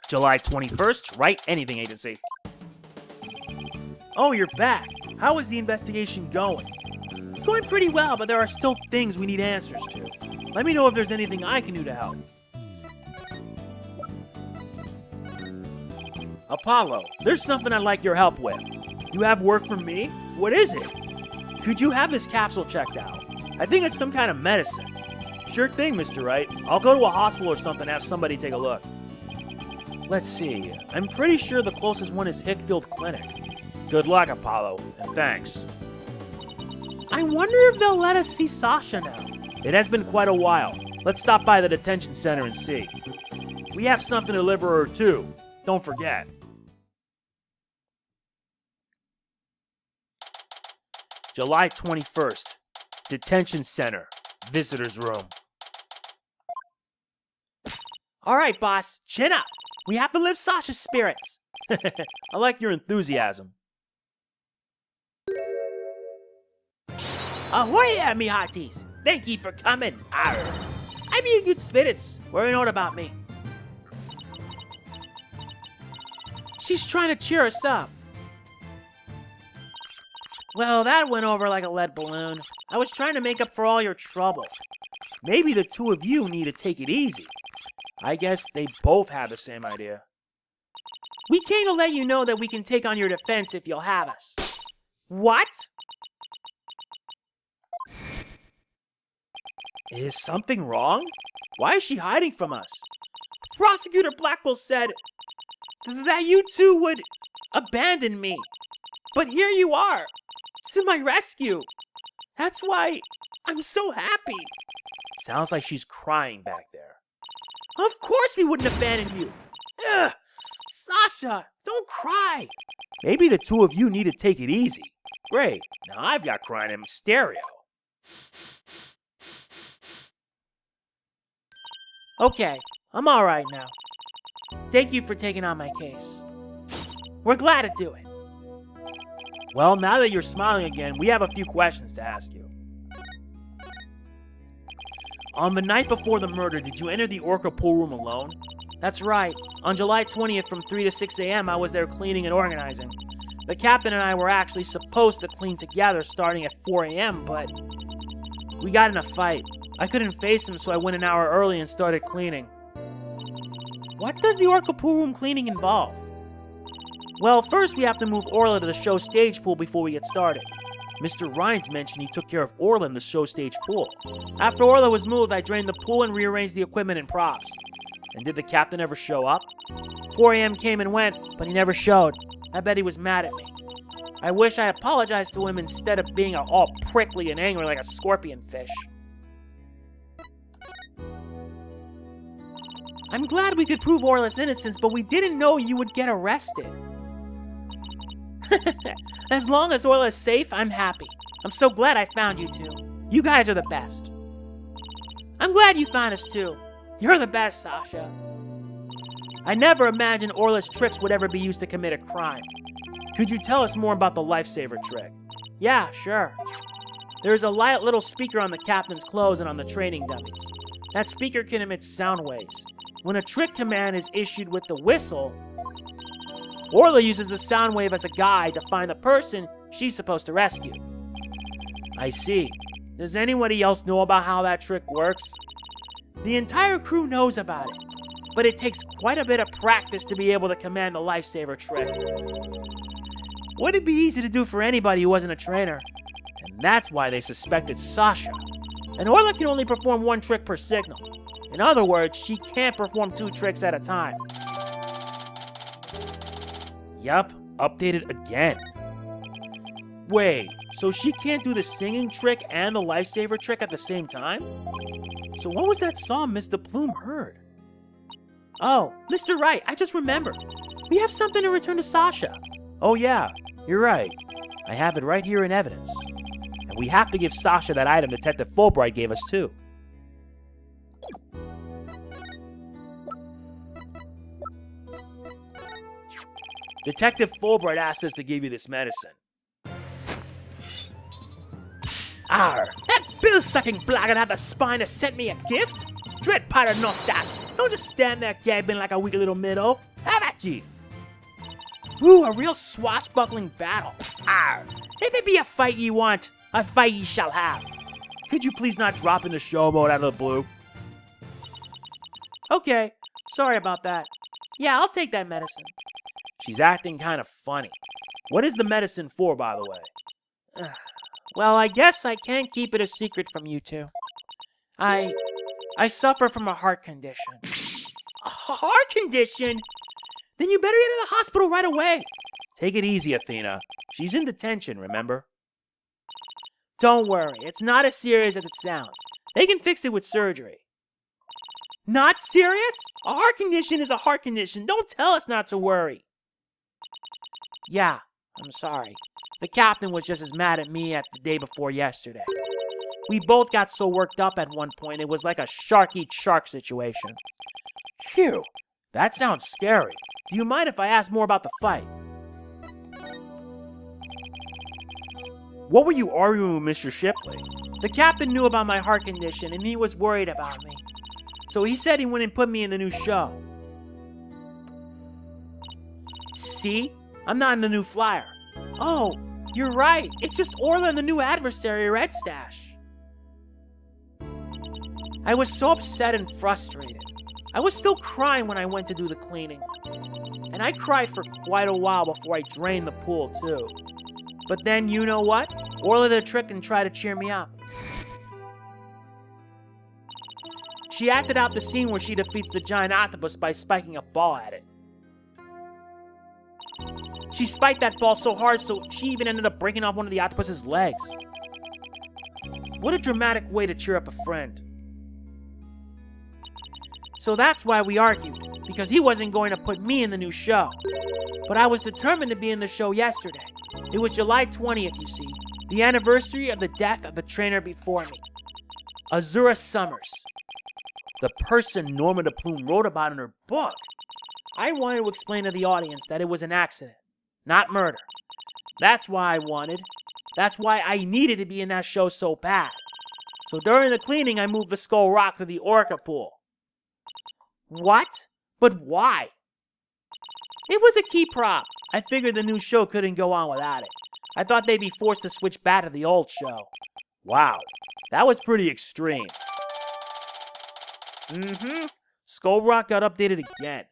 July 21st, Wright Anything Agency. Oh, you're back. How is the investigation going? It's going pretty well, but there are still things we need answers to. Let me know if there's anything I can do to help. Apollo, there's something I'd like your help with. You have work for me? What is it? Could you have this capsule checked out? I think it's some kind of medicine. Sure thing, Mr. Wright. I'll go to a hospital or something and have somebody take a look. Let's see. I'm pretty sure the closest one is Hickfield Clinic. Good luck, Apollo, and thanks. I wonder if they'll let us see Sasha now. It has been quite a while. Let's stop by the detention center and see. We have something to deliver her too. Don't forget. July 21st, Detention Center, Visitor's Room. All right, boss, chin up. We have to lift Sasha's spirits. I like your enthusiasm. Ahoy, me hearties! Thank ye for coming. Arr. I be in good spirits. Worry not about me. She's trying to cheer us up. Well, that went over like a lead balloon. I was trying to make up for all your trouble. Maybe the two of you need to take it easy. I guess they both have the same idea. We came to let you know that we can take on your defense if you'll have us. What? Is something wrong? Why is she hiding from us? Prosecutor Blackwell said that you two would abandon me. But here you are, to my rescue. That's why I'm so happy. Sounds like she's crying back there. Of course we wouldn't abandon you. Ugh. Sasha, don't cry. Maybe the two of you need to take it easy. Great, now I've got crying in stereo. Okay, I'm alright now. Thank you for taking on my case. We're glad to do it. Well, now that you're smiling again, we have a few questions to ask you. On the night before the murder, did you enter the orca pool room alone? That's right. On July 20th from 3 to 6 a.m., I was there cleaning and organizing. The captain and I were actually supposed to clean together starting at 4 a.m., but we got in a fight. I couldn't face him, so I went an hour early and started cleaning. What does the orca pool room cleaning involve? Well, first we have to move Orla to the show stage pool before we get started. Mr. Rhines mentioned he took care of Orla in the show stage pool. After Orla was moved, I drained the pool and rearranged the equipment and props. And did the captain ever show up? 4 a.m. came and went, but he never showed. I bet he was mad at me. I wish I apologized to him instead of being all prickly and angry like a scorpion fish. I'm glad we could prove Orla's innocence, but we didn't know you would get arrested. As long as Orla is safe, I'm happy. I'm so glad I found you two. You guys are the best. I'm glad you found us too. You're the best, Sasha. I never imagined Orla's tricks would ever be used to commit a crime. Could you tell us more about the lifesaver trick? Yeah, sure. There's a light little speaker on the captain's clothes and on the training dummies. That speaker can emit sound waves. When a trick command is issued with the whistle, Orla uses the sound wave as a guide to find the person she's supposed to rescue. I see. Does anybody else know about how that trick works? The entire crew knows about it, but it takes quite a bit of practice to be able to command the lifesaver trick. Wouldn't be easy to do for anybody who wasn't a trainer. And that's why they suspected Sasha. And Orla can only perform one trick per signal. In other words, she can't perform 2 tricks at a time. Yup, updated again. Wait, so she can't do the singing trick and the lifesaver trick at the same time? So what was that song Mr. Plume heard? Oh, Mr. Wright, I just remembered. We have something to return to Sasha. Oh yeah, you're right. I have it right here in evidence. And we have to give Sasha that item Detective Fulbright gave us too. Detective Fulbright asked us to give you this medicine. Arr! That bill-sucking blackguard had the spine to send me a gift? Dread pirate Nostache, don't just stand there gabbing like a weak little minnow. Have at ye! Ooh, a real swashbuckling battle. Arr! If it be a fight ye want, a fight ye shall have. Could you please not drop into show mode out of the blue? Okay, sorry about that. Yeah, I'll take that medicine. She's acting kind of funny. What is the medicine for, by the way? Well, I guess I can't keep it a secret from you two. I suffer from a heart condition. A heart condition? Then you better get to the hospital right away. Take it easy, Athena. She's in detention, remember? Don't worry, it's not as serious as it sounds. They can fix it with surgery. Not serious? A heart condition is a heart condition. Don't tell us not to worry. Yeah, I'm sorry. The captain was just as mad at me at the day before yesterday. We both got so worked up at one point, it was like a shark-eat-shark situation. Phew, that sounds scary. Do you mind if I ask more about the fight? What were you arguing with Mr. Shipley? The captain knew about my heart condition and he was worried about me. So he said he wouldn't put me in the new show. See? I'm not in the new flyer. Oh, you're right. It's just Orla and the new adversary, Red Stash. I was so upset and frustrated. I was still crying when I went to do the cleaning. And I cried for quite a while before I drained the pool, too. But then, you know what? Orla did a trick and tried to cheer me up. She acted out the scene where she defeats the giant octopus by spiking a ball at it. She spiked that ball so hard, so she even ended up breaking off one of the octopus's legs. What a dramatic way to cheer up a friend. So that's why we argued, because he wasn't going to put me in the new show. But I was determined to be in the show yesterday. It was July 20th, you see, the anniversary of the death of the trainer before me, Azura Summers, the person Norma DePlume wrote about in her book. I wanted to explain to the audience that it was an accident, not murder. That's why I needed to be in that show so bad. So during the cleaning, I moved the Skull Rock to the Orca pool. What? But why? It was a key prop. I figured the new show couldn't go on without it. I thought they'd be forced to switch back to the old show. Wow, that was pretty extreme. Skull Rock got updated again.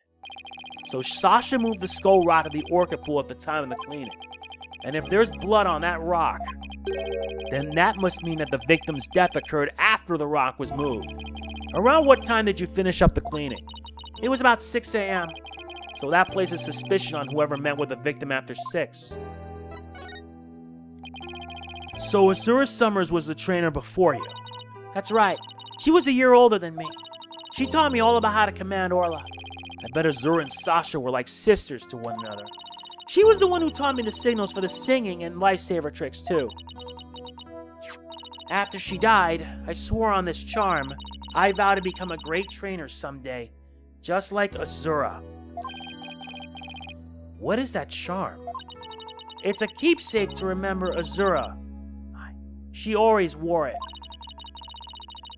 So Sasha moved the Skull Rock to the Orca pool at the time of the cleaning. And if there's blood on that rock, then that must mean that the victim's death occurred after the rock was moved. Around what time did you finish up the cleaning? It was about 6 a.m. So that places suspicion on whoever met with the victim after 6. So Azura Summers was the trainer before you? That's right. She was a year older than me. She taught me all about how to command Orla. I bet Azura and Sasha were like sisters to one another. She was the one who taught me the signals for the singing and lifesaver tricks too. After she died, I swore on this charm, I vow to become a great trainer someday, just like Azura. What is that charm? It's a keepsake to remember Azura. She always wore it.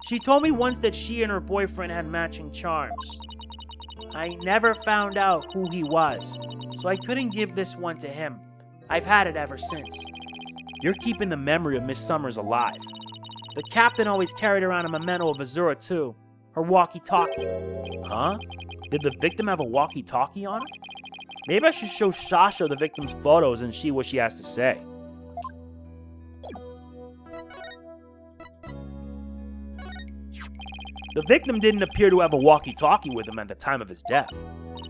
She told me once that she and her boyfriend had matching charms. I never found out who he was, so I couldn't give this one to him. I've had it ever since. You're keeping the memory of Miss Summers alive. The captain always carried around a memento of Azura too, her walkie-talkie. Huh? Did the victim have a walkie-talkie on her? Maybe I should show Sasha the victim's photos and see what she has to say. The victim didn't appear to have a walkie-talkie with him at the time of his death.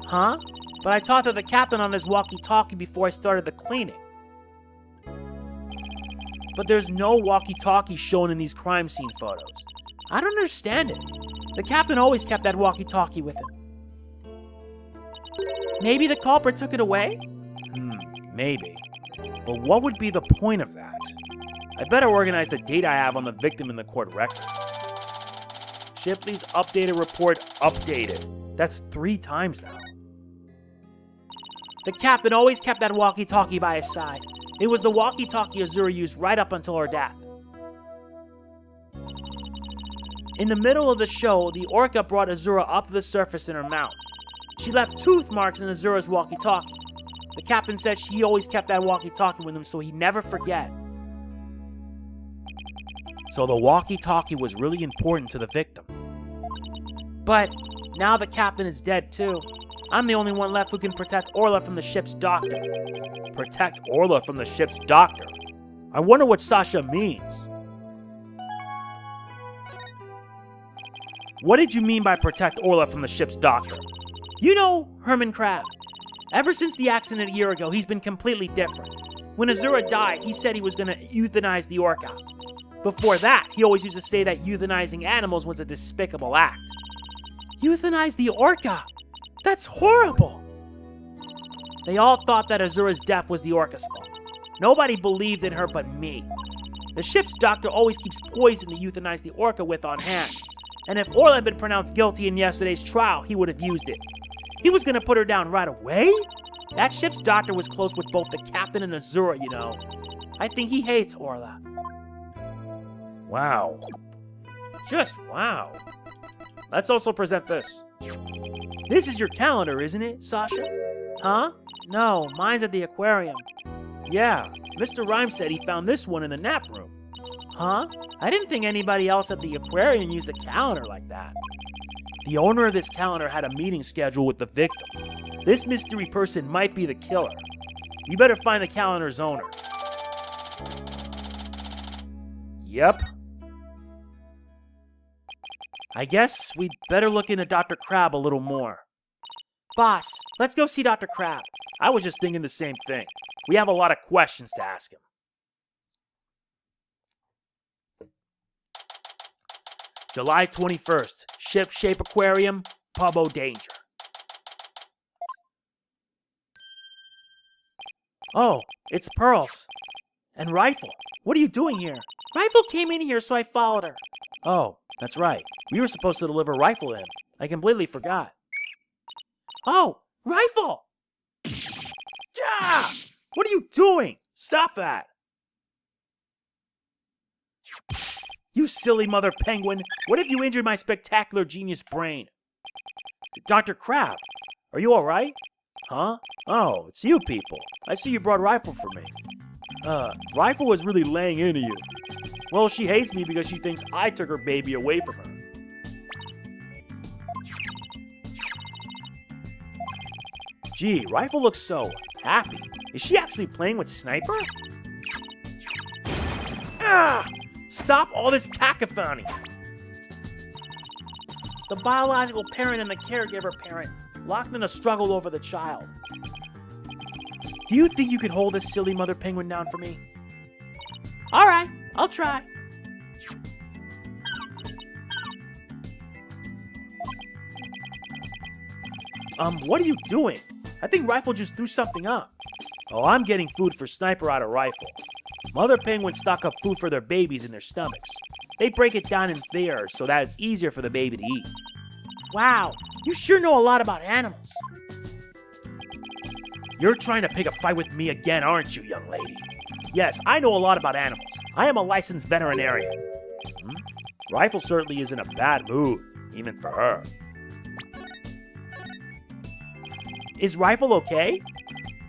Huh? But I talked to the captain on his walkie-talkie before I started the cleaning. But there's no walkie-talkie shown in these crime scene photos. I don't understand it. The captain always kept that walkie-talkie with him. Maybe the culprit took it away? Maybe. But what would be the point of that? I better organize the data I have on the victim in the court record. Shipley's updated report updated. That's 3 times now. The captain always kept that walkie-talkie by his side. It was the walkie-talkie Azura used right up until her death. In the middle of the show, the orca brought Azura up to the surface in her mouth. She left tooth marks in Azura's walkie-talkie. The captain said he always kept that walkie-talkie with him so he'd never forget. So the walkie-talkie was really important to the victim. But now the captain is dead too. I'm the only one left who can protect Orla from the ship's doctor. Protect Orla from the ship's doctor? I wonder what Sasha means. What did you mean by protect Orla from the ship's doctor? You know Herman Crab. Ever since the accident a year ago, he's been completely different. When Azura died, he said he was going to euthanize the orca. Before that, he always used to say that euthanizing animals was a despicable act. Euthanize the orca? That's horrible! They all thought that Azura's death was the orca's fault. Nobody believed in her but me. The ship's doctor always keeps poison to euthanize the orca with on hand. And if Orla had been pronounced guilty in yesterday's trial, he would have used it. He was going to put her down right away? That ship's doctor was close with both the captain and Azura, you know. I think he hates Orla. Wow. Just wow. Let's also present this. This is your calendar, isn't it, Sasha? Huh? No, mine's at the aquarium. Yeah, Mr. Rhyme said he found this one in the nap room. Huh? I didn't think anybody else at the aquarium used a calendar like that. The owner of this calendar had a meeting scheduled with the victim. This mystery person might be the killer. You better find the calendar's owner. Yep. I guess we'd better look into Dr. Crab a little more. Boss, let's go see Dr. Crab. I was just thinking the same thing. We have a lot of questions to ask him. July 21st, Ship-Shape Aquarium, Pubbo Danger. Oh, it's Pearls. And Rifle. What are you doing here? Rifle came in here, so I followed her. Oh, that's right. We were supposed to deliver Rifle in. I completely forgot. Oh, Rifle! Yeah! What are you doing? Stop that! You silly mother penguin! What if you injured my spectacular genius brain? Dr. Crab, are you alright? Huh? Oh, it's you people. I see you brought Rifle for me. Rifle was really laying into you. Well, she hates me because she thinks I took her baby away from her. Gee, Rifle looks so happy. Is she actually playing with Sniper? Ah! Stop all this cacophony! The biological parent and the caregiver parent locked in a struggle over the child. Do you think you could hold this silly mother penguin down for me? All right, I'll try. What are you doing? I think Rifle just threw something up. Oh, I'm getting food for Sniper out of Rifle. Mother penguins stock up food for their babies in their stomachs. They break it down in there so that it's easier for the baby to eat. Wow, you sure know a lot about animals. You're trying to pick a fight with me again, aren't you, young lady? Yes, I know a lot about animals. I am a licensed veterinarian. Rifle certainly is in a bad mood, even for her. Is Rifle okay?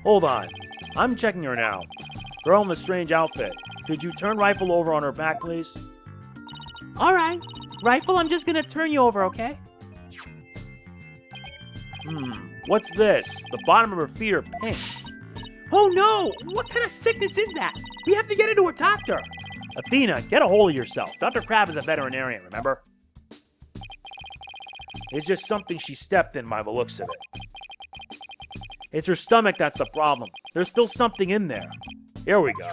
Hold on. I'm checking her now. Girl in the strange outfit. Could you turn Rifle over on her back, please? All right. Rifle, I'm just gonna turn you over, okay? What's this? The bottom of her feet are pink. Oh no! What kind of sickness is that? We have to get her to a doctor. Athena, get a hold of yourself. Dr. Crab is a veterinarian, remember? It's just something she stepped in by the looks of it. It's her stomach that's the problem. There's still something in there. Here we go.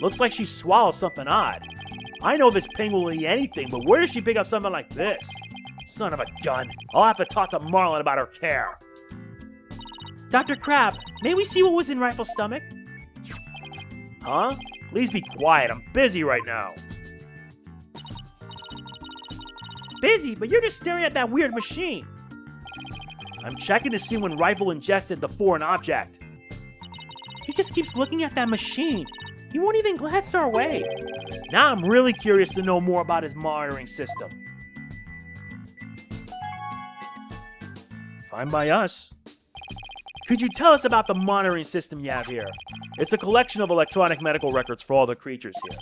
Looks like she swallowed something odd. I know this penguin will eat anything, but where does she pick up something like this? Son of a gun. I'll have to talk to Marlin about her care. Dr. Crab, may we see what was in Rifle's stomach? Huh? Please be quiet. I'm busy right now. Busy, but you're just staring at that weird machine. I'm checking to see when Rifle ingested the foreign object. He just keeps looking at that machine. He won't even glance our way. Now I'm really curious to know more about his monitoring system. Fine by us. Could you tell us about the monitoring system you have here? It's a collection of electronic medical records for all the creatures here.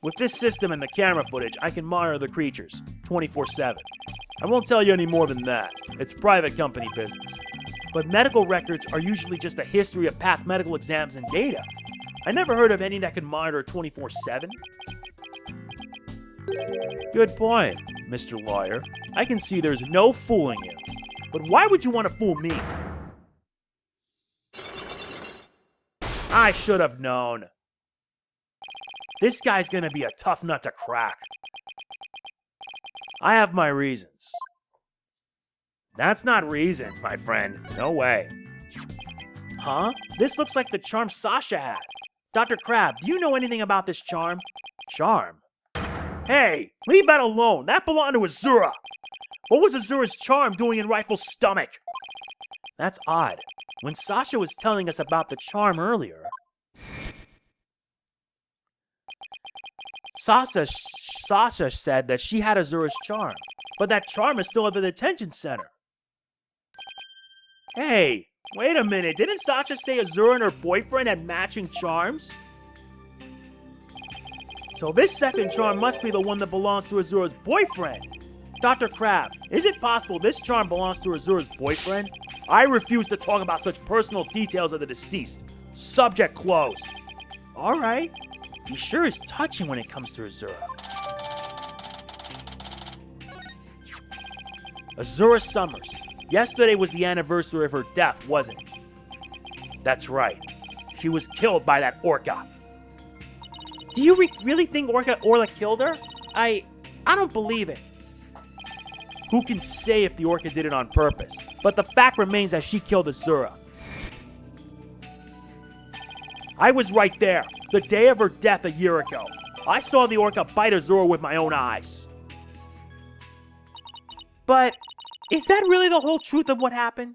With this system and the camera footage, I can monitor the creatures 24/7. I won't tell you any more than that. It's private company business. But medical records are usually just a history of past medical exams and data. I never heard of any that can monitor 24/7. Good point, Mr. Lawyer. I can see there's no fooling you. But why would you want to fool me? I should have known. This guy's gonna be a tough nut to crack. I have my reasons. That's not reasons, my friend. No way. Huh? This looks like the charm Sasha had. Dr. Crab, do you know anything about this charm? Charm? Hey, leave that alone. That belonged to Azura. What was Azura's charm doing in Rifle's stomach? That's odd. When Sasha was telling us about the charm earlier... Sasha said that she had Azura's charm, but that charm is still at the detention center. Hey, wait a minute. Didn't Sasha say Azura and her boyfriend had matching charms? So this second charm must be the one that belongs to Azura's boyfriend. Dr. Crab, is it possible this charm belongs to Azura's boyfriend? I refuse to talk about such personal details of the deceased. Subject closed. All right. He sure is touching when it comes to Azura. Azura Summers. Yesterday was the anniversary of her death, wasn't it? That's right. She was killed by that orca. Do you really think Orla killed her? I don't believe it. Who can say if the orca did it on purpose? But the fact remains that she killed Azura. I was right there, the day of her death a year ago. I saw the orca bite Azura with my own eyes. But is that really the whole truth of what happened?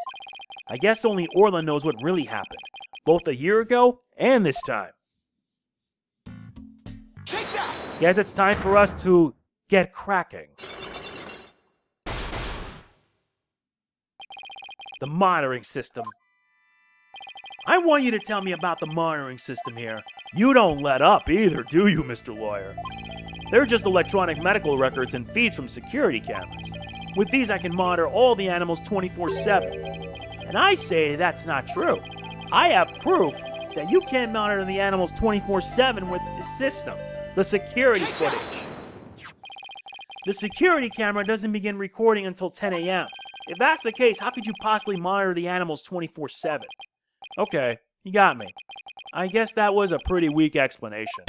I guess only Orla knows what really happened, both a year ago and this time. Take that! Guess it's time for us to get cracking. The monitoring system. I want you to tell me about the monitoring system here. You don't let up either, do you, Mr. Lawyer? They're just electronic medical records and feeds from security cameras. With these, I can monitor all the animals 24/7. And I say that's not true. I have proof that you can't monitor the animals 24/7 with the system, the security footage. The security camera doesn't begin recording until 10 a.m. If that's the case, how could you possibly monitor the animals 24/7? Okay, you got me. I guess that was a pretty weak explanation.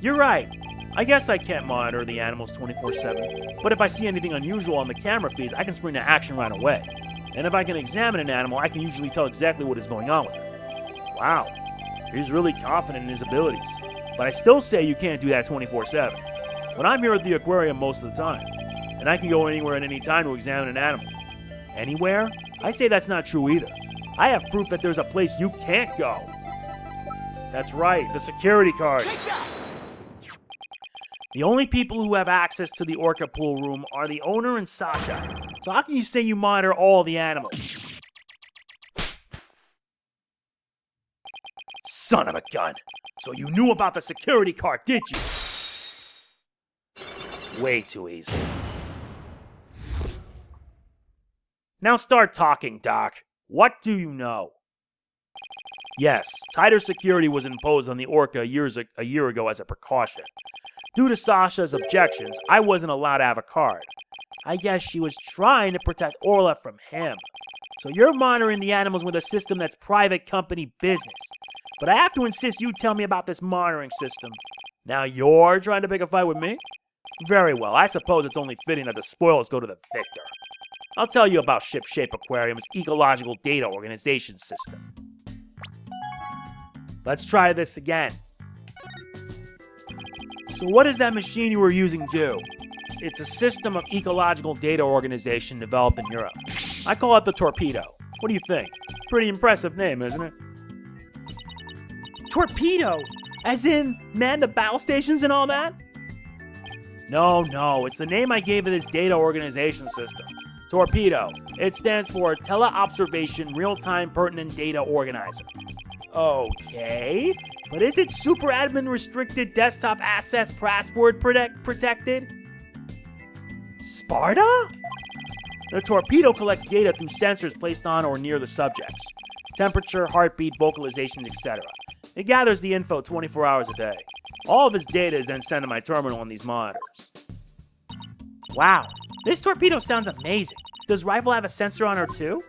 You're right. I guess I can't monitor the animals 24/7, but if I see anything unusual on the camera feeds, I can spring to action right away. And if I can examine an animal, I can usually tell exactly what is going on with it. Wow, he's really confident in his abilities. But I still say you can't do that 24/7. But I'm here at the aquarium most of the time, and I can go anywhere at any time to examine an animal. Anywhere? I say that's not true either. I have proof that there's a place you can't go. That's right, the security card. Take that! The only people who have access to the orca pool room are the owner and Sasha. So how can you say you monitor all the animals? Son of a gun. So you knew about the security card, did you? Way too easy. Now start talking, Doc. What do you know? Yes, tighter security was imposed on the orca a year ago as a precaution. Due to Sasha's objections, I wasn't allowed to have a card. I guess she was trying to protect Orla from him. So you're monitoring the animals with a system that's private company business. But I have to insist you tell me about this monitoring system. Now you're trying to pick a fight with me? Very well, I suppose it's only fitting that the spoils go to the victor. I'll tell you about Shipshape Aquarium's Ecological Data Organization System. Let's try this again. So what does that machine you were using do? It's a system of ecological data organization developed in Europe. I call it the Torpedo. What do you think? Pretty impressive name, isn't it? Torpedo? As in, man the battle stations and all that? No, it's the name I gave to this data organization system. Torpedo. It stands for Teleobservation Real-Time Pertinent Data Organizer. Okay, but is it super admin restricted desktop access password protected? Sparta? The Torpedo collects data through sensors placed on or near the subjects. Temperature, heartbeat, vocalizations, etc. It gathers the info 24 hours a day. All of this data is then sent to my terminal on these monitors. Wow, this Torpedo sounds amazing. Does Rifle have a sensor on her too?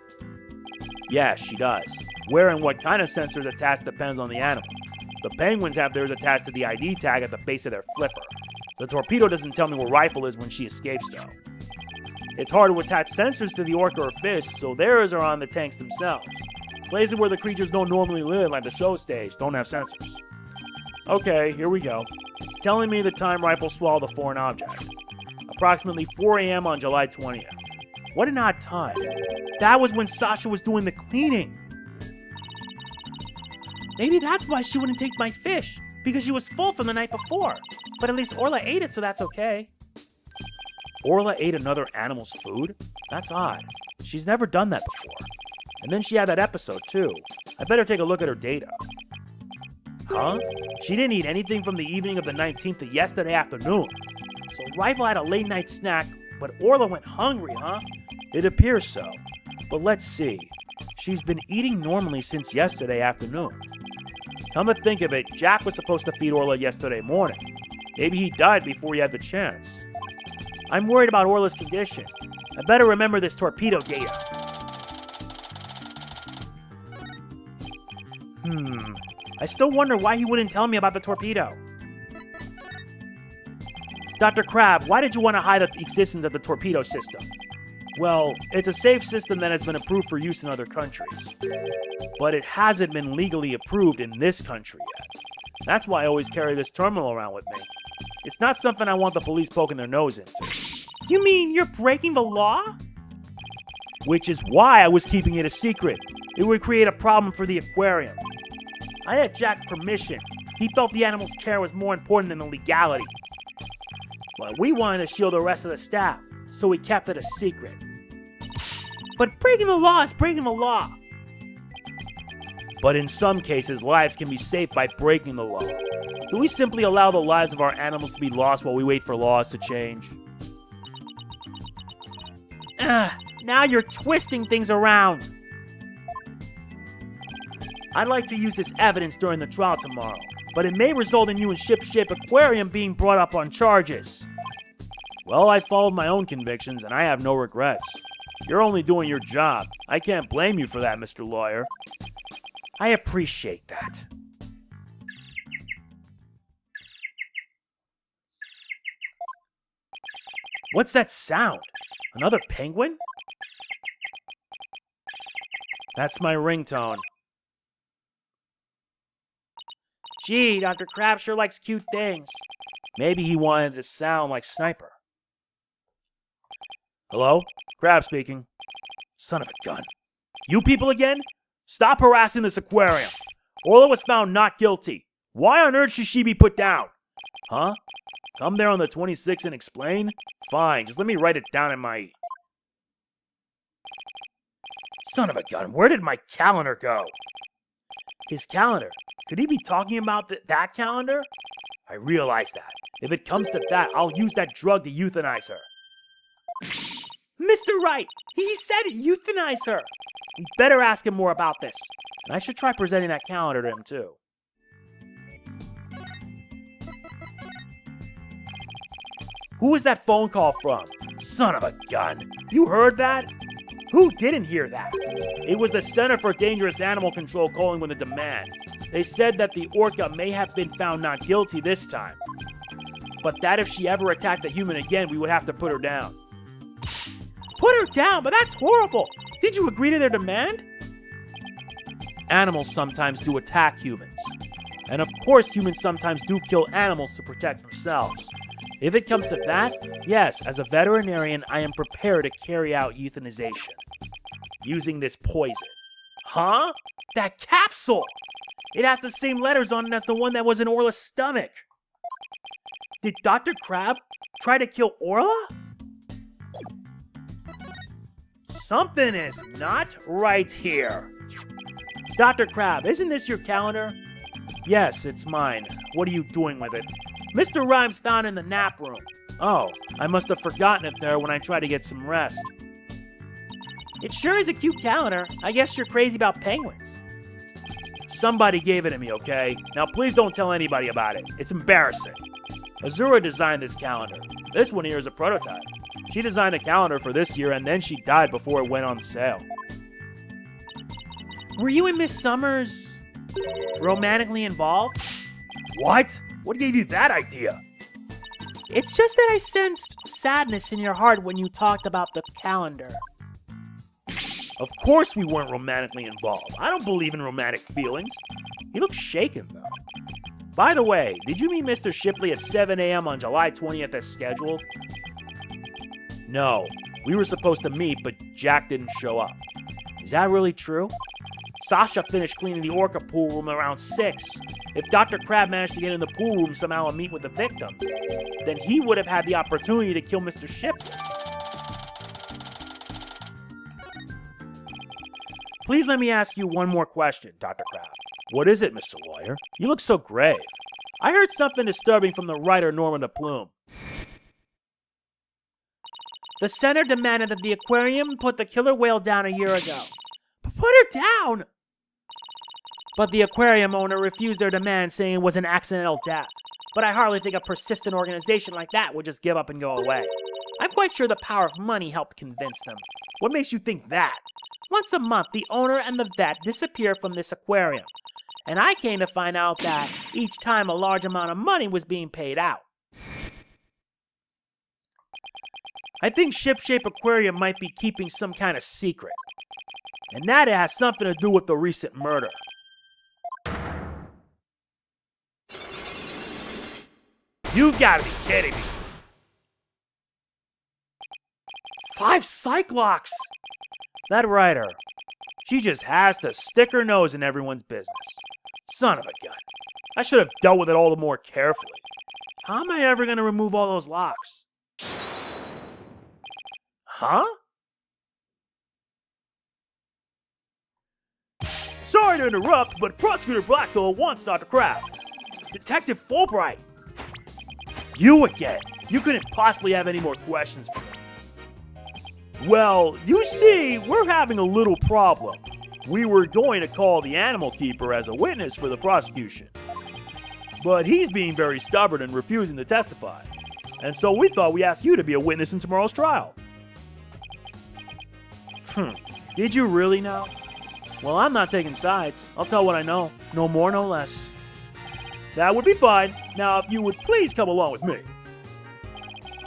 Yes, she does. Where and what kind of sensor is attached depends on the animal. The penguins have theirs attached to the ID tag at the base of their flipper. The Torpedo doesn't tell me where Rifle is when she escapes, though. It's hard to attach sensors to the orca or fish, so theirs are on the tanks themselves. Places where the creatures don't normally live, like the show stage, don't have sensors. Okay, here we go. It's telling me the time Rifle swallowed a foreign object. Approximately 4 a.m. on July 20th. What an odd time. That was when Sasha was doing the cleaning. Maybe that's why she wouldn't take my fish, because she was full from the night before. But at least Orla ate it, so that's okay. Orla ate another animal's food? That's odd. She's never done that before. And then she had that episode, too. I better take a look at her data. Huh? She didn't eat anything from the evening of the 19th to yesterday afternoon. So Rival had a late-night snack, but Orla went hungry, huh? It appears so. But let's see. She's been eating normally since yesterday afternoon. Come to think of it, Jack was supposed to feed Orla yesterday morning. Maybe he died before he had the chance. I'm worried about Orla's condition. I better remember this torpedo data. I still wonder why he wouldn't tell me about the torpedo. Dr. Crab, why did you want to hide the existence of the torpedo system? Well, it's a safe system that has been approved for use in other countries. But it hasn't been legally approved in this country yet. That's why I always carry this terminal around with me. It's not something I want the police poking their nose into. You mean you're breaking the law? Which is why I was keeping it a secret. It would create a problem for the aquarium. I had Jack's permission. He felt the animal's care was more important than the legality. But we wanted to shield the rest of the staff, so we kept it a secret. But breaking the law is breaking the law. But in some cases, lives can be saved by breaking the law. Do we simply allow the lives of our animals to be lost while we wait for laws to change? Now you're twisting things around. I'd like to use this evidence during the trial tomorrow, but it may result in you and Ship Aquarium being brought up on charges. Well, I followed my own convictions, and I have no regrets. You're only doing your job. I can't blame you for that, Mr. Lawyer. I appreciate that. What's that sound? Another penguin? That's my ringtone. Gee, Dr. Crab sure likes cute things. Maybe he wanted to sound like Sniper. Hello? Crab speaking. Son of a gun. You people again? Stop harassing this aquarium. Orla was found not guilty. Why on earth should she be put down? Huh? Come there on the 26th and explain? Fine, just let me write it down in my... Son of a gun, where did my calendar go? His calendar? Could he be talking about that calendar? I realize that. If it comes to that, I'll use that drug to euthanize her. Mr. Wright, he said euthanize her. We better ask him more about this. And I should try presenting that calendar to him, too. Who was that phone call from? Son of a gun. You heard that? Who didn't hear that? It was the Center for Dangerous Animal Control calling with a demand. They said that the orca may have been found not guilty this time. But that if she ever attacked a human again, we would have to put her down. Put her down? But that's horrible. Did you agree to their demand? Animals sometimes do attack humans. And of course, humans sometimes do kill animals to protect themselves. If it comes to that, yes, as a veterinarian, I am prepared to carry out euthanization. Using this poison. Huh? That capsule! It has the same letters on it as the one that was in Orla's stomach. Did Dr. Crab try to kill Orla? Something is not right here. Dr. Crab, isn't this your calendar? Yes, it's mine. What are you doing with it? Mr. Rhymes found in the nap room. Oh, I must have forgotten it there when I tried to get some rest. It sure is a cute calendar. I guess you're crazy about penguins. Somebody gave it to me, okay? Now please don't tell anybody about it. It's embarrassing. Azura designed this calendar. This one here is a prototype. She designed a calendar for this year and then she died before it went on sale. Were you and Miss Summers romantically involved? What? What gave you that idea? It's just that I sensed sadness in your heart when you talked about the calendar. Of course we weren't romantically involved. I don't believe in romantic feelings. He looks shaken, though. By the way, did you meet Mr. Shipley at 7 a.m. on July 20th as scheduled? No. We were supposed to meet, but Jack didn't show up. Is that really true? Sasha finished cleaning the orca pool room around 6. If Dr. Crab managed to get in the pool room somehow and meet with the victim, then he would have had the opportunity to kill Mr. Shipton. Please let me ask you one more question, Dr. Crab. What is it, Mr. Lawyer? You look so grave. I heard something disturbing from the writer Norman de Plume. The center demanded that the aquarium put the killer whale down a year ago. But put her down! But the aquarium owner refused their demand, saying it was an accidental death. But I hardly think a persistent organization like that would just give up and go away. I'm quite sure the power of money helped convince them. What makes you think that? Once a month, the owner and the vet disappear from this aquarium. And I came to find out that each time a large amount of money was being paid out. I think Ship-Shape Aquarium might be keeping some kind of secret. And that has something to do with the recent murder. You've got to be kidding me. 5 Cyclops! That writer, she just has to stick her nose in everyone's business. Son of a gun. I should have dealt with it all the more carefully. How am I ever going to remove all those locks? Huh? Sorry to interrupt, but Prosecutor Blackwell wants Dr. Crab. Detective Fulbright. You again. You couldn't possibly have any more questions for me. Well, you see, we're having a little problem. We were going to call the animal keeper as a witness for the prosecution. But he's being very stubborn and refusing to testify. And so we thought we asked you to be a witness in tomorrow's trial. Did you really know? Well, I'm not taking sides. I'll tell what I know. No more, no less. That would be fine. Now, if you would please come along with me.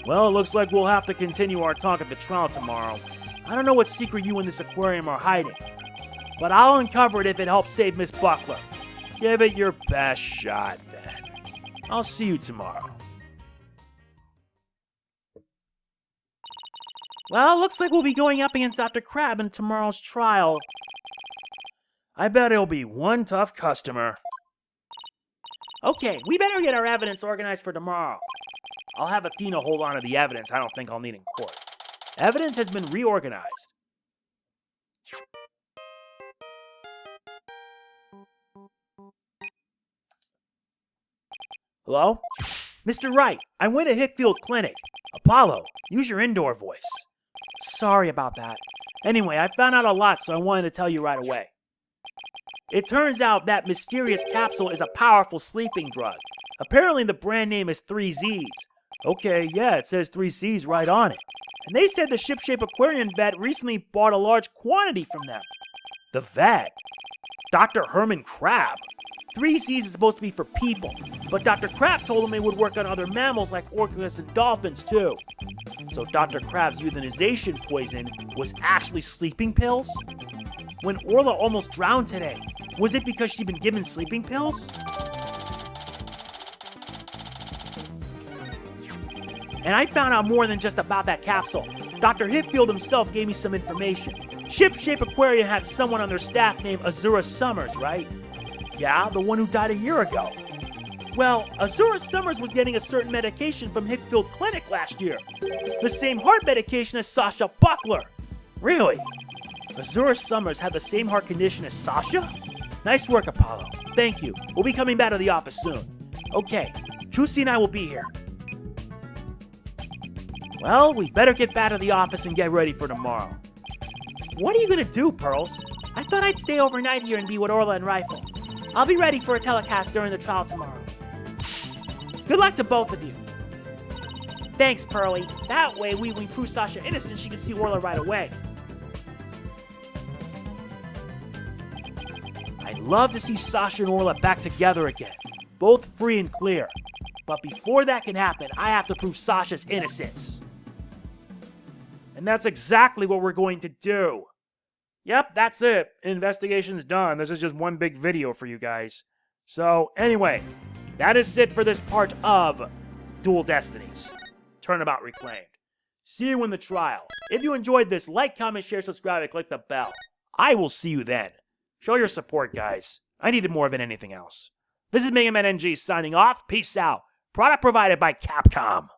Well, it looks like we'll have to continue our talk at the trial tomorrow. I don't know what secret you and this aquarium are hiding, but I'll uncover it if it helps save Miss Buckler. Give it your best shot, then. I'll see you tomorrow. Well, looks like we'll be going up against Dr. Crab in tomorrow's trial. I bet it'll be one tough customer. Okay, we better get our evidence organized for tomorrow. I'll have Athena hold on to the evidence I don't think I'll need in court. Evidence has been reorganized. Hello? Mr. Wright, I went to Hickfield Clinic. Apollo, use your indoor voice. Sorry about that. Anyway, I found out a lot, so I wanted to tell you right away. It turns out that mysterious capsule is a powerful sleeping drug. Apparently the brand name is 3Z's. Okay, yeah, it says 3C's right on it. And they said the Ship-Shape Aquarium vet recently bought a large quantity from them. The vet? Dr. Herman Crab. 3C's is supposed to be for people, but Dr. Crab told him it would work on other mammals like orcas and dolphins too. So Dr. Crab's euthanization poison was actually sleeping pills? When Orla almost drowned today, was it because she'd been given sleeping pills? And I found out more than just about that capsule. Dr. Hickfield himself gave me some information. Ship-Shape Aquarium had someone on their staff named Azura Summers, right? Yeah, the one who died a year ago. Well, Azura Summers was getting a certain medication from Hickfield Clinic last year. The same heart medication as Sasha Buckler. Really? Azura Summers had the same heart condition as Sasha? Nice work, Apollo. Thank you. We'll be coming back to the office soon. Okay, Trucy and I will be here. Well, we better get back to the office and get ready for tomorrow. What are you gonna do, Pearls? I thought I'd stay overnight here and be with Orla and Rifle. I'll be ready for a telecast during the trial tomorrow. Good luck to both of you. Thanks, Pearly. That way, when we prove Sasha innocent, she can see Orla right away. I'd love to see Sasha and Orla back together again, both free and clear. But before that can happen, I have to prove Sasha's innocence. And that's exactly what we're going to do. Yep, that's it. Investigation's done. This is just one big video for you guys. So, anyway, that is it for this part of Dual Destinies. Turnabout Reclaimed. See you in the trial. If you enjoyed this, like, comment, share, subscribe, and click the bell. I will see you then. Show your support, guys. I need it more than anything else. This is MegamanNG signing off. Peace out. Product provided by Capcom.